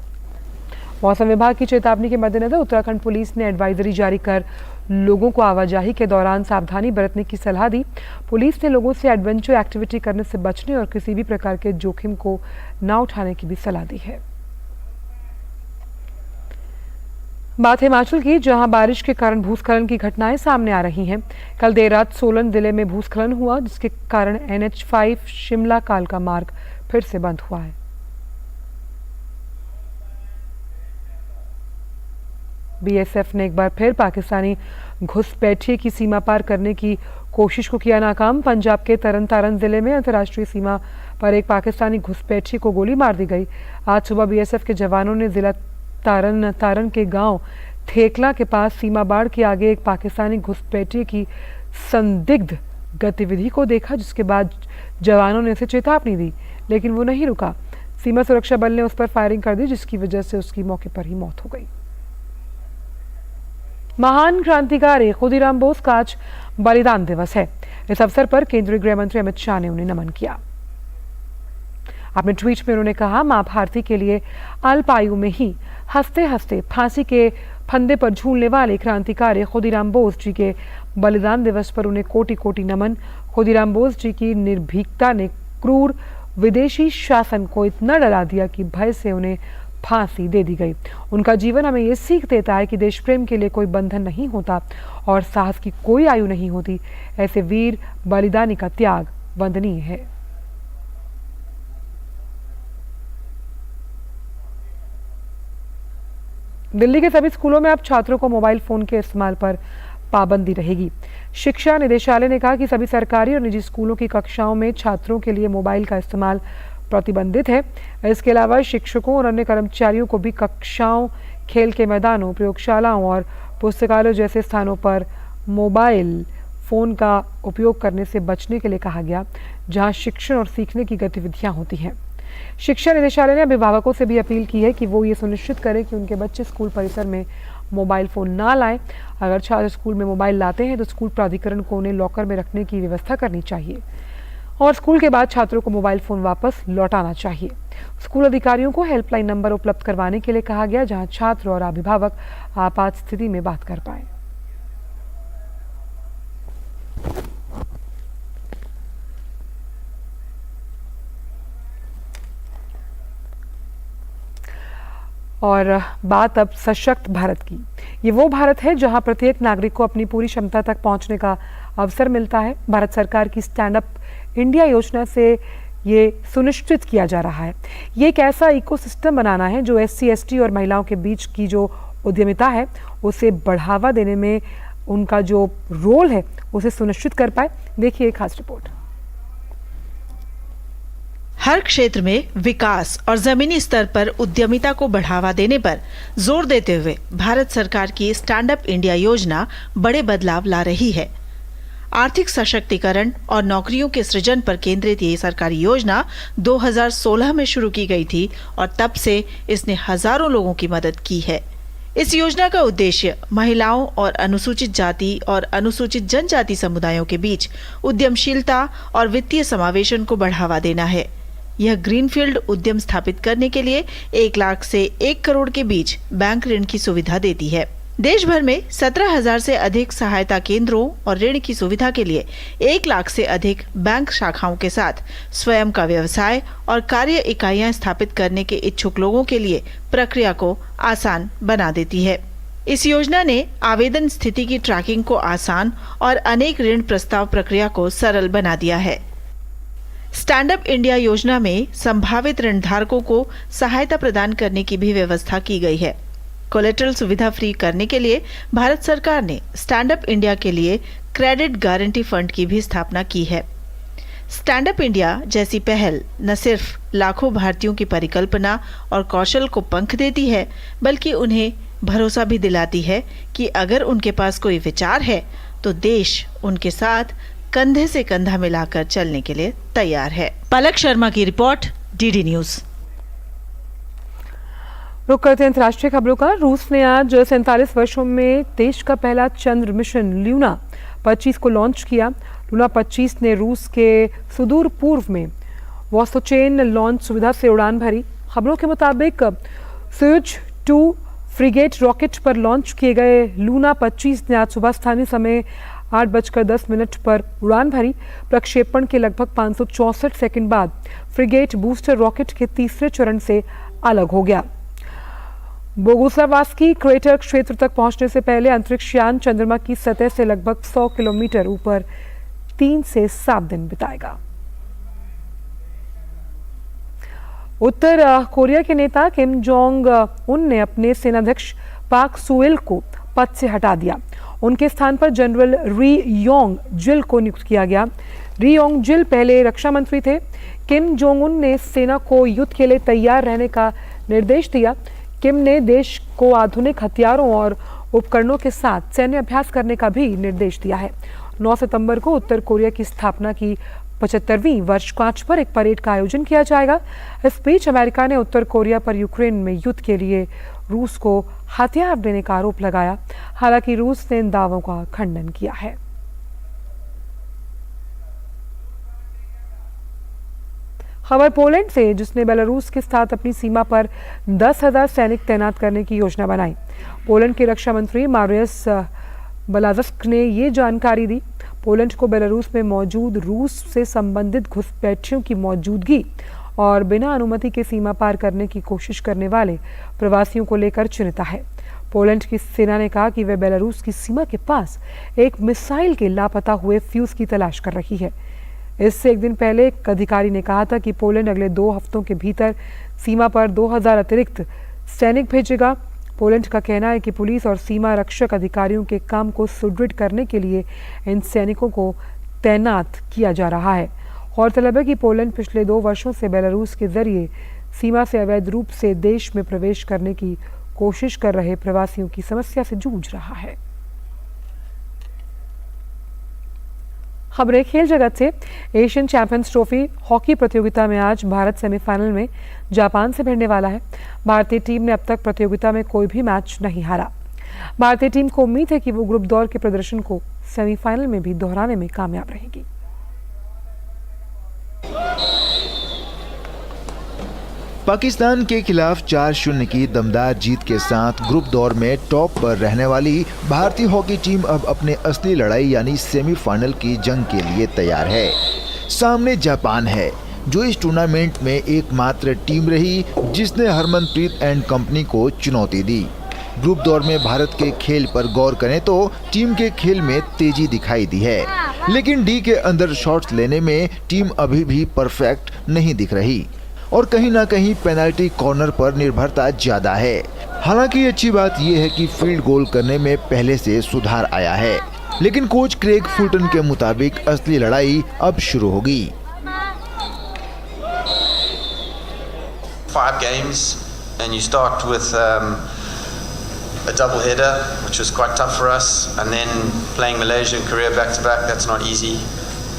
मौसम विभाग की चेतावनी के मद्देनजर उत्तराखंड पुलिस ने एडवाइजरी जारी कर लोगों को आवाजाही के दौरान सावधानी बरतने की सलाह दी। पुलिस ने लोगों से एडवेंचर एक्टिविटी करने से बचने और किसी भी प्रकार के जोखिम को न उठाने की भी सलाह दी है। बात हिमाचल की, जहां बारिश के कारण भूस्खलन की घटनाएं सामने आ रही हैं। कल देर रात सोलन जिले में भूस्खलन हुआ, जिसके कारण NH5 शिमला कालका मार्ग फिर से बंद हुआ है। BSF ने एक बार फिर पाकिस्तानी घुसपैठिए की सीमा पार करने की कोशिश को किया नाकाम। पंजाब के तरन तारण जिले में अंतर्राष्ट्रीय सीमा पर एक पाकिस्तानी घुसपैठिए को गोली मार दी गई। आज सुबह BSF के जवानों ने जिला तारण के गांव थेकला के पास सीमा बाड़ के आगे एक पाकिस्तानी घुसपैठिए की संदिग्ध गतिविधि को देखा, जिसके बाद जवानों ने उसे चेतावनी दी, लेकिन वो नहीं रुका। सीमा सुरक्षा बल ने उस पर फायरिंग कर दी, जिसकी वजह से उसकी मौके पर ही मौत हो गई। महान क्रांतिकारी खुदीराम बोस का आज बलिदान दिवस है। इस अवसर पर केंद्रीय गृह मंत्री अमित शाह ने उन्हें नमन किया। अपने ट्वीट में उन्होंने कहा, मां भारती के लिए अल्प आयु में ही हंसते हंसते फांसी के फंदे पर झूलने वाले क्रांतिकारी खुदीराम बोस जी के बलिदान दिवस पर उन्हें कोटि कोटि नमन। खुदीराम बोस जी की निर्भीकता ने क्रूर विदेशी शासन को इतना डरा दिया कि भय से उन्हें फांसी दे दी गई। उनका जीवन हमें ये सीख देता है कि देश प्रेम के लिए कोई बंधन नहीं होता और साहस की कोई आयु नहीं होती। ऐसे वीर बलिदानी का त्याग वंदनीय है। दिल्ली के सभी स्कूलों में अब छात्रों को मोबाइल फोन के इस्तेमाल पर पाबंदी रहेगी। शिक्षा निदेशालय ने कहा कि सभी सरकारी और निजी स्कूलों की कक्षाओं में छात्रों के लिए मोबाइल का इस्तेमाल प्रतिबंधित है। इसके अलावा शिक्षकों और अन्य कर्मचारियों को भी कक्षाओं, खेल के मैदानों, प्रयोगशालाओं और पुस्तकालयों जैसे स्थानों पर मोबाइल फोन का उपयोग करने से बचने के लिए कहा गया, जहां शिक्षण और सीखने की गतिविधियां होती हैं। शिक्षा निदेशालय ने अभिभावकों से भी अपील की है कि वो ये सुनिश्चित करें कि उनके बच्चे स्कूल परिसर में मोबाइल फोन ना लाएं। अगर छात्र स्कूल में मोबाइल लाते हैं तो स्कूल प्राधिकरण को उन्हें लॉकर में रखने की व्यवस्था करनी चाहिए और स्कूल के बाद छात्रों को मोबाइल फोन वापस लौटाना चाहिए। स्कूल अधिकारियों को हेल्पलाइन नंबर उपलब्ध करवाने के लिए कहा गया, जहां छात्र और अभिभावक आपात स्थिति में बात कर पाए। और बात अब सशक्त भारत की। ये वो भारत है जहां प्रत्येक नागरिक को अपनी पूरी क्षमता तक पहुंचने का अवसर मिलता है। भारत सरकार की स्टैंड अप इंडिया योजना से ये सुनिश्चित किया जा रहा है। ये एक ऐसा इकोसिस्टम बनाना है जो SC, ST और महिलाओं के बीच की जो उद्यमिता है उसे बढ़ावा देने में उनका जो रोल है उसे सुनिश्चित कर पाए। देखिए एक खास रिपोर्ट। हर क्षेत्र में विकास और जमीनी स्तर पर उद्यमिता को बढ़ावा देने पर जोर देते हुए भारत सरकार की स्टैंड अप इंडिया योजना बड़े बदलाव ला रही है। आर्थिक सशक्तिकरण और नौकरियों के सृजन पर केंद्रित ये सरकारी योजना 2016 में शुरू की गई थी और तब से इसने हजारों लोगों की मदद की है। इस योजना का उद्देश्य महिलाओं और अनुसूचित जाति और अनुसूचित जनजाति समुदायों के बीच उद्यमशीलता और वित्तीय समावेशन को बढ़ावा देना है। यह ग्रीनफील्ड उद्यम स्थापित करने के लिए 1 लाख से 1 करोड़ के बीच बैंक ऋण की सुविधा देती है। देश भर में 17,000 से अधिक सहायता केंद्रों और ऋण की सुविधा के लिए 1 लाख से अधिक बैंक शाखाओं के साथ स्वयं का व्यवसाय और कार्य इकाइयां स्थापित करने के इच्छुक लोगों के लिए प्रक्रिया को आसान बना देती है। इस योजना ने आवेदन स्थिति की ट्रैकिंग को आसान और अनेक ऋण प्रस्ताव प्रक्रिया को सरल बना दिया है। स्टैंड अप इंडिया योजना में संभावित ऋणधारकों को सहायता प्रदान करने की भी व्यवस्था की गई है। कोलेटरल सुविधा फ्री करने के लिए भारत सरकार ने स्टैंड अप इंडिया के लिए क्रेडिट गारंटी फंड की भी स्थापना की है। स्टैंड अप इंडिया जैसी पहल न सिर्फ लाखों भारतीयों की परिकल्पना और कौशल को पंख देती है, बल्कि उन्हें भरोसा भी दिलाती है कि अगर उनके पास कोई विचार है तो देश उनके साथ कंधे से कंधा मिलाकर चलने के लिए तैयार है। पलक शर्मा की रिपोर्ट, डीडी न्यूज। रुक करते हैं अंतर्राष्ट्रीय खबरों का। रूस ने आज 47 वर्षों में देश का पहला चंद्र मिशन ल्यूना 25 को लॉन्च किया। लूना 25 ने रूस के सुदूर पूर्व में वॉस्टोचेन लॉन्च सुविधा से उड़ान भरी। खबरों के मुताबिक सोयुज 2 फ्रिगेट रॉकेट पर लॉन्च किए गए लूना 25 ने आज सुबह स्थानीय समय 8:10 पर उड़ान भरी। प्रक्षेपण के लगभग 564 सेकंड बाद फ्रिगेट बूस्टर रॉकेट के तीसरे चरण से अलग हो गया। बोगुस्लावास्की क्रेटर क्षेत्र तक पहुंचने से पहले अंतरिक्ष यान चंद्रमा की सतह से लगभग 100 किलोमीटर ऊपर 3 से 7 दिन बिताएगा। उत्तर कोरिया के नेता किम जोंग उन ने अपने सेनाध्यक्ष पाक सुएल को पद से हटा दिया। उनके स्थान पर जनरल री योंग जिल को नियुक्त किया गया। री योंग जिल पहले रक्षा मंत्री थे। किम जोंग उन ने सेना को युद्ध के लिए तैयार रहने का निर्देश दिया। किम ने देश को आधुनिक हथियारों और उपकरणों के साथ सैन्य अभ्यास करने का भी निर्देश दिया है। 9 सितंबर को उत्तर कोरिया की स्थापना की 75वीं वर्षगांठ पर एक परेड का आयोजन किया जाएगा। इस बीच अमेरिका ने उत्तर कोरिया पर यूक्रेन में युद्ध के लिए रूस को हथियार देने का आरोप लगाया। हालांकि रूस ने इन दावों का खंडन किया है। खबर पोलैंड से, जिसने बेलारूस के साथ अपनी सीमा पर 10,000 सैनिक तैनात करने की योजना बनाई। पोलैंड के रक्षा मंत्री मारियस बलाजस्क ने ये जानकारी दी। पोलैंड को बेलारूस में मौजूद रूस से संबंधित घुसपैठियों की मौजूदगी और बिना अनुमति के सीमा पार करने की कोशिश करने वाले प्रवासियों को लेकर चिंता है। पोलैंड की सेना ने कहा कि वे बेलारूस की सीमा के पास एक मिसाइल के लापता हुए फ्यूज की तलाश कर रही है। इससे एक दिन पहले एक अधिकारी ने कहा था कि पोलैंड अगले 2 हफ्तों के भीतर सीमा पर 2000 अतिरिक्त सैनिक भेजेगा। पोलैंड का कहना है कि पुलिस और सीमा रक्षक अधिकारियों के काम को सुदृढ़ करने के लिए इन सैनिकों को तैनात किया जा रहा है। गौरतलब है कि पोलैंड पिछले 2 वर्षों से बेलारूस के जरिए सीमा से अवैध रूप से देश में प्रवेश करने की कोशिश कर रहे प्रवासियों की समस्या से जूझ रहा है। खबरें खेल जगत से। एशियन चैंपियंस ट्रॉफी हॉकी प्रतियोगिता में आज भारत सेमीफाइनल में जापान से भिड़ने वाला है। भारतीय टीम ने अब तक प्रतियोगिता में कोई भी मैच नहीं हारा। भारतीय टीम को उम्मीद है कि वो ग्रुप दौर के प्रदर्शन को सेमीफाइनल में भी दोहराने में कामयाब रहेगी। पाकिस्तान के खिलाफ 4-0 की दमदार जीत के साथ ग्रुप दौर में टॉप पर रहने वाली भारतीय हॉकी टीम अब अपने असली लड़ाई यानी सेमीफाइनल की जंग के लिए तैयार है। सामने जापान है, जो इस टूर्नामेंट में एकमात्र टीम रही जिसने हरमनप्रीत एंड कंपनी को चुनौती दी। ग्रुप दौर में भारत के खेल पर गौर करें तो टीम के खेल में तेजी दिखाई दी है, लेकिन डी के अंदर शॉट्स लेने में टीम अभी भी परफेक्ट नहीं दिख रही और कहीं ना कहीं पेनल्टी कॉर्नर पर निर्भरता ज्यादा है। हालांकि अच्छी बात यह है कि फील्ड गोल करने में पहले से सुधार आया है, लेकिन कोच क्रेग फुलटन के मुताबिक असली लड़ाई अब शुरू होगी। 5 games and you start with a double header, which was quite tough for us, and then playing Malaysia and Korea back to back, that's not easy,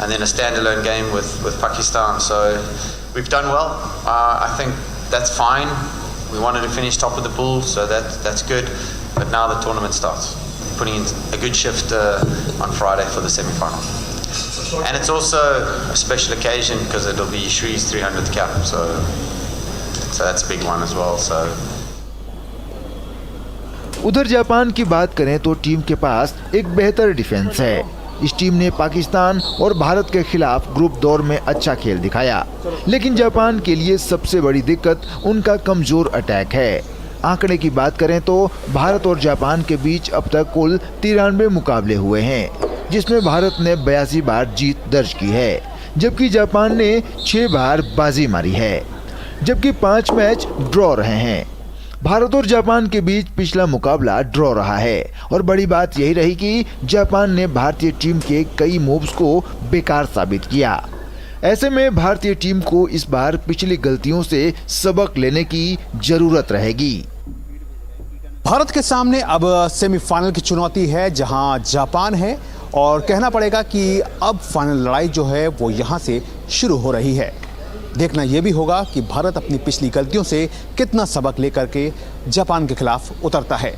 and then a standalone game with Pakistan. So we've done well. I think that's fine. We wanted to finish top of the pool, so that's good. But now the tournament starts. Putting in a good shift on Friday for the semi-final. And it's also a special occasion because it'll be Shree's 300th cap. So that's a big one as well. So. उधर Japan की बात करें तो team के पास एक बेहतर defence है। इस टीम ने पाकिस्तान और भारत के खिलाफ ग्रुप दौर में अच्छा खेल दिखाया, लेकिन जापान के लिए सबसे बड़ी दिक्कत उनका कमजोर अटैक है। आंकड़े की बात करें तो भारत और जापान के बीच अब तक कुल 93 मुकाबले हुए हैं, जिसमें भारत ने 82 बार जीत दर्ज की है, जबकि जापान ने 6 बार बाजी मारी है, जबकि 5 मैच ड्रॉ रहे हैं। भारत और जापान के बीच पिछला मुकाबला ड्रॉ रहा है और बड़ी बात यही रही कि जापान ने भारतीय टीम के कई मूव्स को बेकार साबित किया। ऐसे में भारतीय टीम को इस बार पिछली गलतियों से सबक लेने की जरूरत रहेगी। भारत के सामने अब सेमीफाइनल की चुनौती है जहां जापान है और कहना पड़ेगा कि अब फाइनल लड़ाई जो है वो यहां से शुरू हो रही है। देखना यह भी होगा कि भारत अपनी पिछली गलतियों से कितना सबक लेकर के जापान के खिलाफ उतरता है।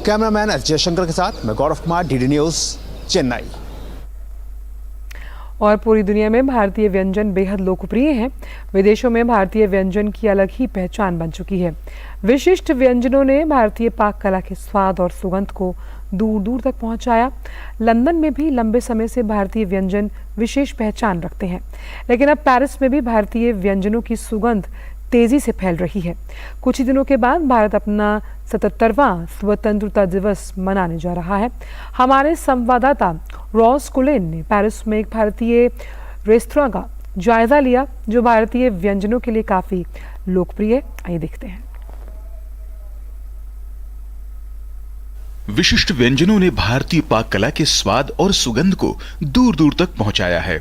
कैमरामैन एस जयशंकर के साथ मैं गौरव कुमार, डीडी न्यूज़, चेन्नई। और पूरी दुनिया में भारतीय व्यंजन बेहद लोकप्रिय हैं। विदेशों में भारतीय व्यंजन की अलग ही पहचान बन चुकी है। विशिष्ट व्यंजनों ने भारतीय पाक कला के स्वाद और सुगंध को दूर दूर तक पहुंचाया। लंदन में भी लंबे समय से भारतीय व्यंजन विशेष पहचान रखते हैं, लेकिन अब पेरिस में भी भारतीय व्यंजनों की सुगंध तेजी से फैल रही है। कुछ ही दिनों के बाद भारत अपना 77वां स्वतंत्रता दिवस मनाने जा रहा है। हमारे संवाददाता रॉस कुलेन ने पेरिस में एक भारतीय रेस्तरां का जायजा लिया जो भारतीय व्यंजनों के लिए काफी लोकप्रिय है। आइए देखते हैं। विशिष्ट व्यंजनों ने भारतीय पाक कला के स्वाद और सुगंध को दूर दूर तक पहुंचाया है।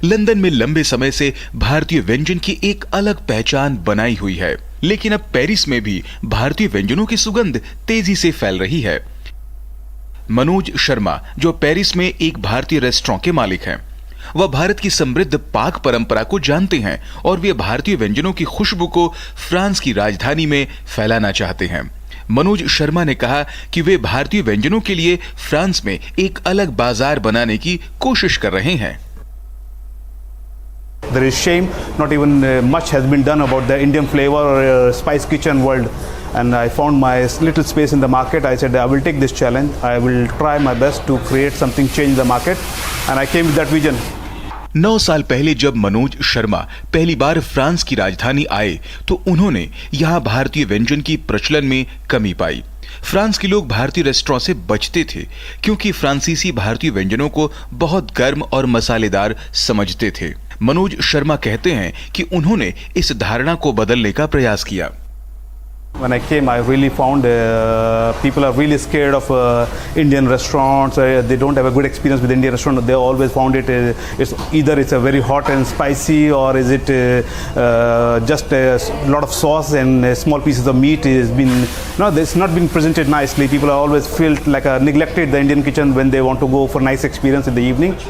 लंदन में लंबे समय से भारतीय व्यंजन की एक अलग पहचान बनाई हुई है, लेकिन अब पेरिस में भी भारतीय व्यंजनों की सुगंध तेजी से फैल रही है। मनोज शर्मा, जो पेरिस में एक भारतीय रेस्टोरेंट के मालिक हैं, वह भारत की समृद्ध पाक परंपरा को जानते हैं और वे भारतीय व्यंजनों की खुशबू को फ्रांस की राजधानी में फैलाना चाहते हैं। मनोज शर्मा ने कहा कि वे भारतीय व्यंजनों के लिए फ्रांस में एक अलग बाजार बनाने की कोशिश कर रहे हैं। There is shame, not even much has been done about the Indian flavor or spice kitchen world. And I found my little space in the market. I said, I will take this challenge. I will try my best to create something, change the market. And I came with that vision. 9 साल पहले जब मनोज शर्मा पहली बार France की राजधानी आए तो उन्होंने यहाँ भारतीय व्यंजन की प्रचलन में कमी पाई। फ्रांस के लोग भारतीय रेस्टोरेंट से बचते थे क्योंकि फ्रांसीसी भारतीय व्यंजनों को बहुत गर्म और मसालेदार समझते थे। मनोज शर्मा कहते हैं कि उन्होंने इस धारणा को बदलने का प्रयास किया। When I came, I really found people are really scared of Indian restaurants. They don't have a good experience with Indian restaurant. They always found it it's either it's a very hot and spicy, or is it just a lot of sauce and small pieces of meat. It's not been presented nicely. People are always felt like neglected the Indian kitchen when they want to go for nice experience in the evening.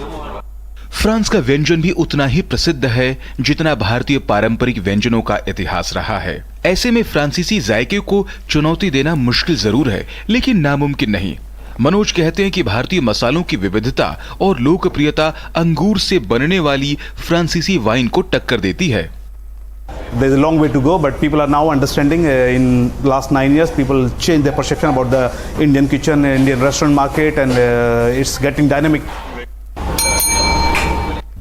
France का व्यंजन भी उतना ही प्रसिद्ध है जितना भारतीय पारंपरिक व्यंजनों का इतिहास रहा है। ऐसे में फ्रांसीसी जायके को चुनौती देना मुश्किल जरूर है, लेकिन नामुमकिन नहीं। मनोज कहते हैं कि भारतीय मसालों की विविधता और लोकप्रियता अंगूर से बनने वाली फ्रांसीसी वाइन को टक्कर देती है। There's a long way to go, but people are now understanding. In last 9 years, people changed their perception about the Indian kitchen, Indian restaurant market, and it's getting dynamic.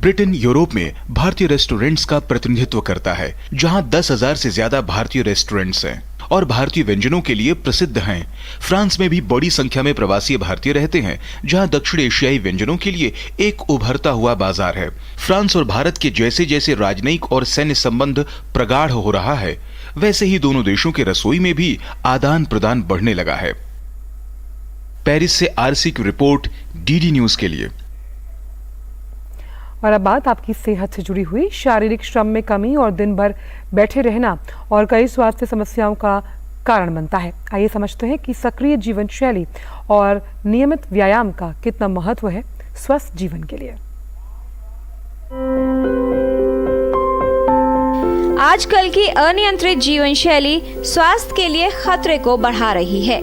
Britain Europe में भारतीय restaurants का प्रतिनिधित्व करता है, जहां 10,000 से ज्यादा भारतीय रेस्टोरेंट्स हैं और भारतीय व्यंजनों के लिए प्रसिद्ध हैं। फ्रांस में भी बड़ी संख्या में प्रवासी भारतीय रहते हैं, जहां दक्षिण एशियाई व्यंजनों के लिए एक उभरता हुआ बाजार है। फ्रांस और भारत के जैसे जैसे राजनयिक और सैन्य संबंध प्रगाढ़ हो रहा है, वैसे ही दोनों देशों के रसोई में भी आदान प्रदान बढ़ने लगा है। पेरिस से आरसी की रिपोर्ट, डीडी न्यूज के लिए। और अब बात आपकी सेहत से जुड़ी हुई। शारीरिक श्रम में कमी और दिन भर बैठे रहना और कई स्वास्थ्य समस्याओं का कारण बनता है। आइए समझते हैं कि सक्रिय जीवन शैली और नियमित व्यायाम का कितना महत्व है स्वस्थ जीवन के लिए। आजकल की अनियंत्रित जीवन शैली स्वास्थ्य के लिए खतरे को बढ़ा रही है।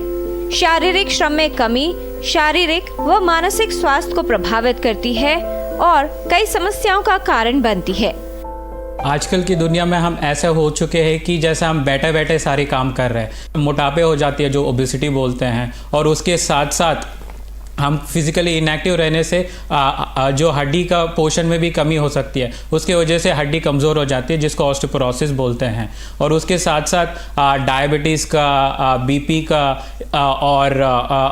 शारीरिक श्रम में कमी शारीरिक व मानसिक स्वास्थ्य को प्रभावित करती है और कई समस्याओं का कारण बनती है। आजकल की दुनिया में हम ऐसे हो चुके हैं कि जैसे हम बैठे बैठे सारे काम कर रहे हैं। मोटापे हो जाती है, जो ओबेसिटी बोलते हैं, और उसके साथ साथ हम फिजिकली इनएक्टिव रहने से जो हड्डी का पोषण में भी कमी हो सकती है, उसके वजह से हड्डी कमज़ोर हो जाती है, जिसको ऑस्टियोपोरोसिस बोलते हैं। और उसके साथ साथ डायबिटीज़ का, बीपी का और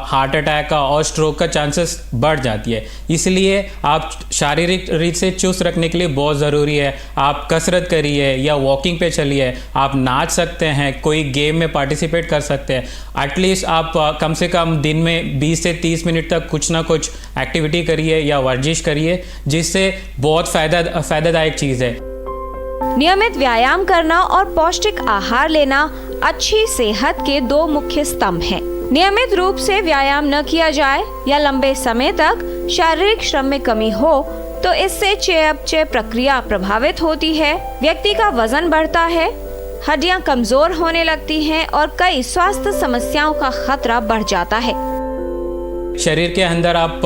हार्ट अटैक का और स्ट्रोक का चांसेस बढ़ जाती है। इसलिए आप शारीरिक रीत से चुस्त रखने के लिए बहुत ज़रूरी है, आप कसरत करिए या वॉकिंग पे चलिए, आप नाच सकते हैं, कोई गेम में पार्टिसिपेट कर सकते हैं। एटलीस्ट आप कम से कम दिन में 20 से 30 मिनट तक कुछ ना कुछ एक्टिविटी करिए या वर्जिश करिए, जिससे बहुत फायदादायक चीज़ है। नियमित व्यायाम करना और पौष्टिक आहार लेना अच्छी सेहत के दो मुख्य स्तंभ हैं। नियमित रूप से व्यायाम न किया जाए या लंबे समय तक शारीरिक श्रम में कमी हो तो इससे चयापचय प्रक्रिया प्रभावित होती है, व्यक्ति का वजन बढ़ता है, हड्डियां कमजोर होने लगती हैं और कई स्वास्थ्य समस्याओं का खतरा बढ़ जाता है। शरीर के अंदर आप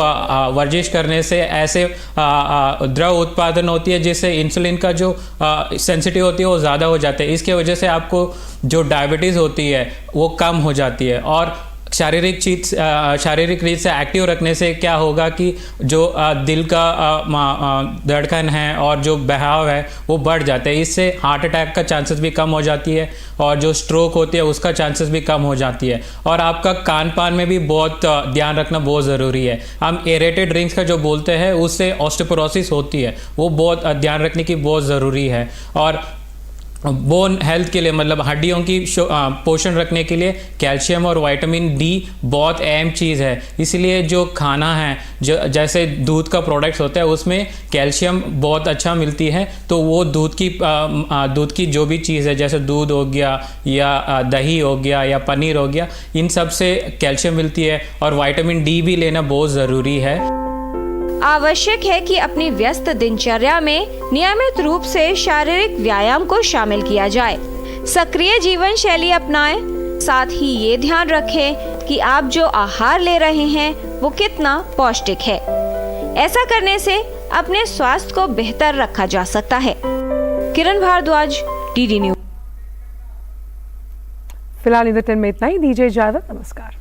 वर्जिश करने से ऐसे द्रव उत्पादन होती है जिससे इंसुलिन का जो सेंसिटिव होती है वो ज़्यादा हो जाता है। इसके वजह से आपको जो डायबिटीज़ होती है वो कम हो जाती है। और शारीरिक रीत से एक्टिव रखने से क्या होगा कि जो दिल का धड़कन है और जो बहाव है वो बढ़ जाता है। इससे हार्ट अटैक का चांसेस भी कम हो जाती है और जो स्ट्रोक होती है उसका चांसेस भी कम हो जाती है। और आपका खान पान में भी बहुत ध्यान रखना बहुत ज़रूरी है। हम एरेटेड ड्रिंक्स का जो बोलते हैं उससे ऑस्टियोपोरोसिस होती है, वो बहुत ध्यान रखने की बहुत ज़रूरी है। और बोन हेल्थ के लिए, मतलब हड्डियों की पोषण रखने के लिए कैल्शियम और विटामिन डी बहुत अहम चीज़ है। इसलिए जो खाना है, जो जैसे दूध का प्रोडक्ट्स होता है उसमें कैल्शियम बहुत अच्छा मिलती है, तो वो दूध की जो भी चीज़ है जैसे दूध हो गया या दही हो गया या पनीर हो गया, इन सब से कैल्शियम मिलती है। और विटामिन डी भी लेना बहुत ज़रूरी है। आवश्यक है कि अपनी व्यस्त दिनचर्या में नियमित रूप से शारीरिक व्यायाम को शामिल किया जाए, सक्रिय जीवन शैली अपनाएं, साथ ही ये ध्यान रखें कि आप जो आहार ले रहे हैं वो कितना पौष्टिक है। ऐसा करने से अपने स्वास्थ्य को बेहतर रखा जा सकता है। किरण भारद्वाज, डीडी न्यूज। फिलहाल इधर में इतना ही, दीजिए इजाजत, नमस्कार।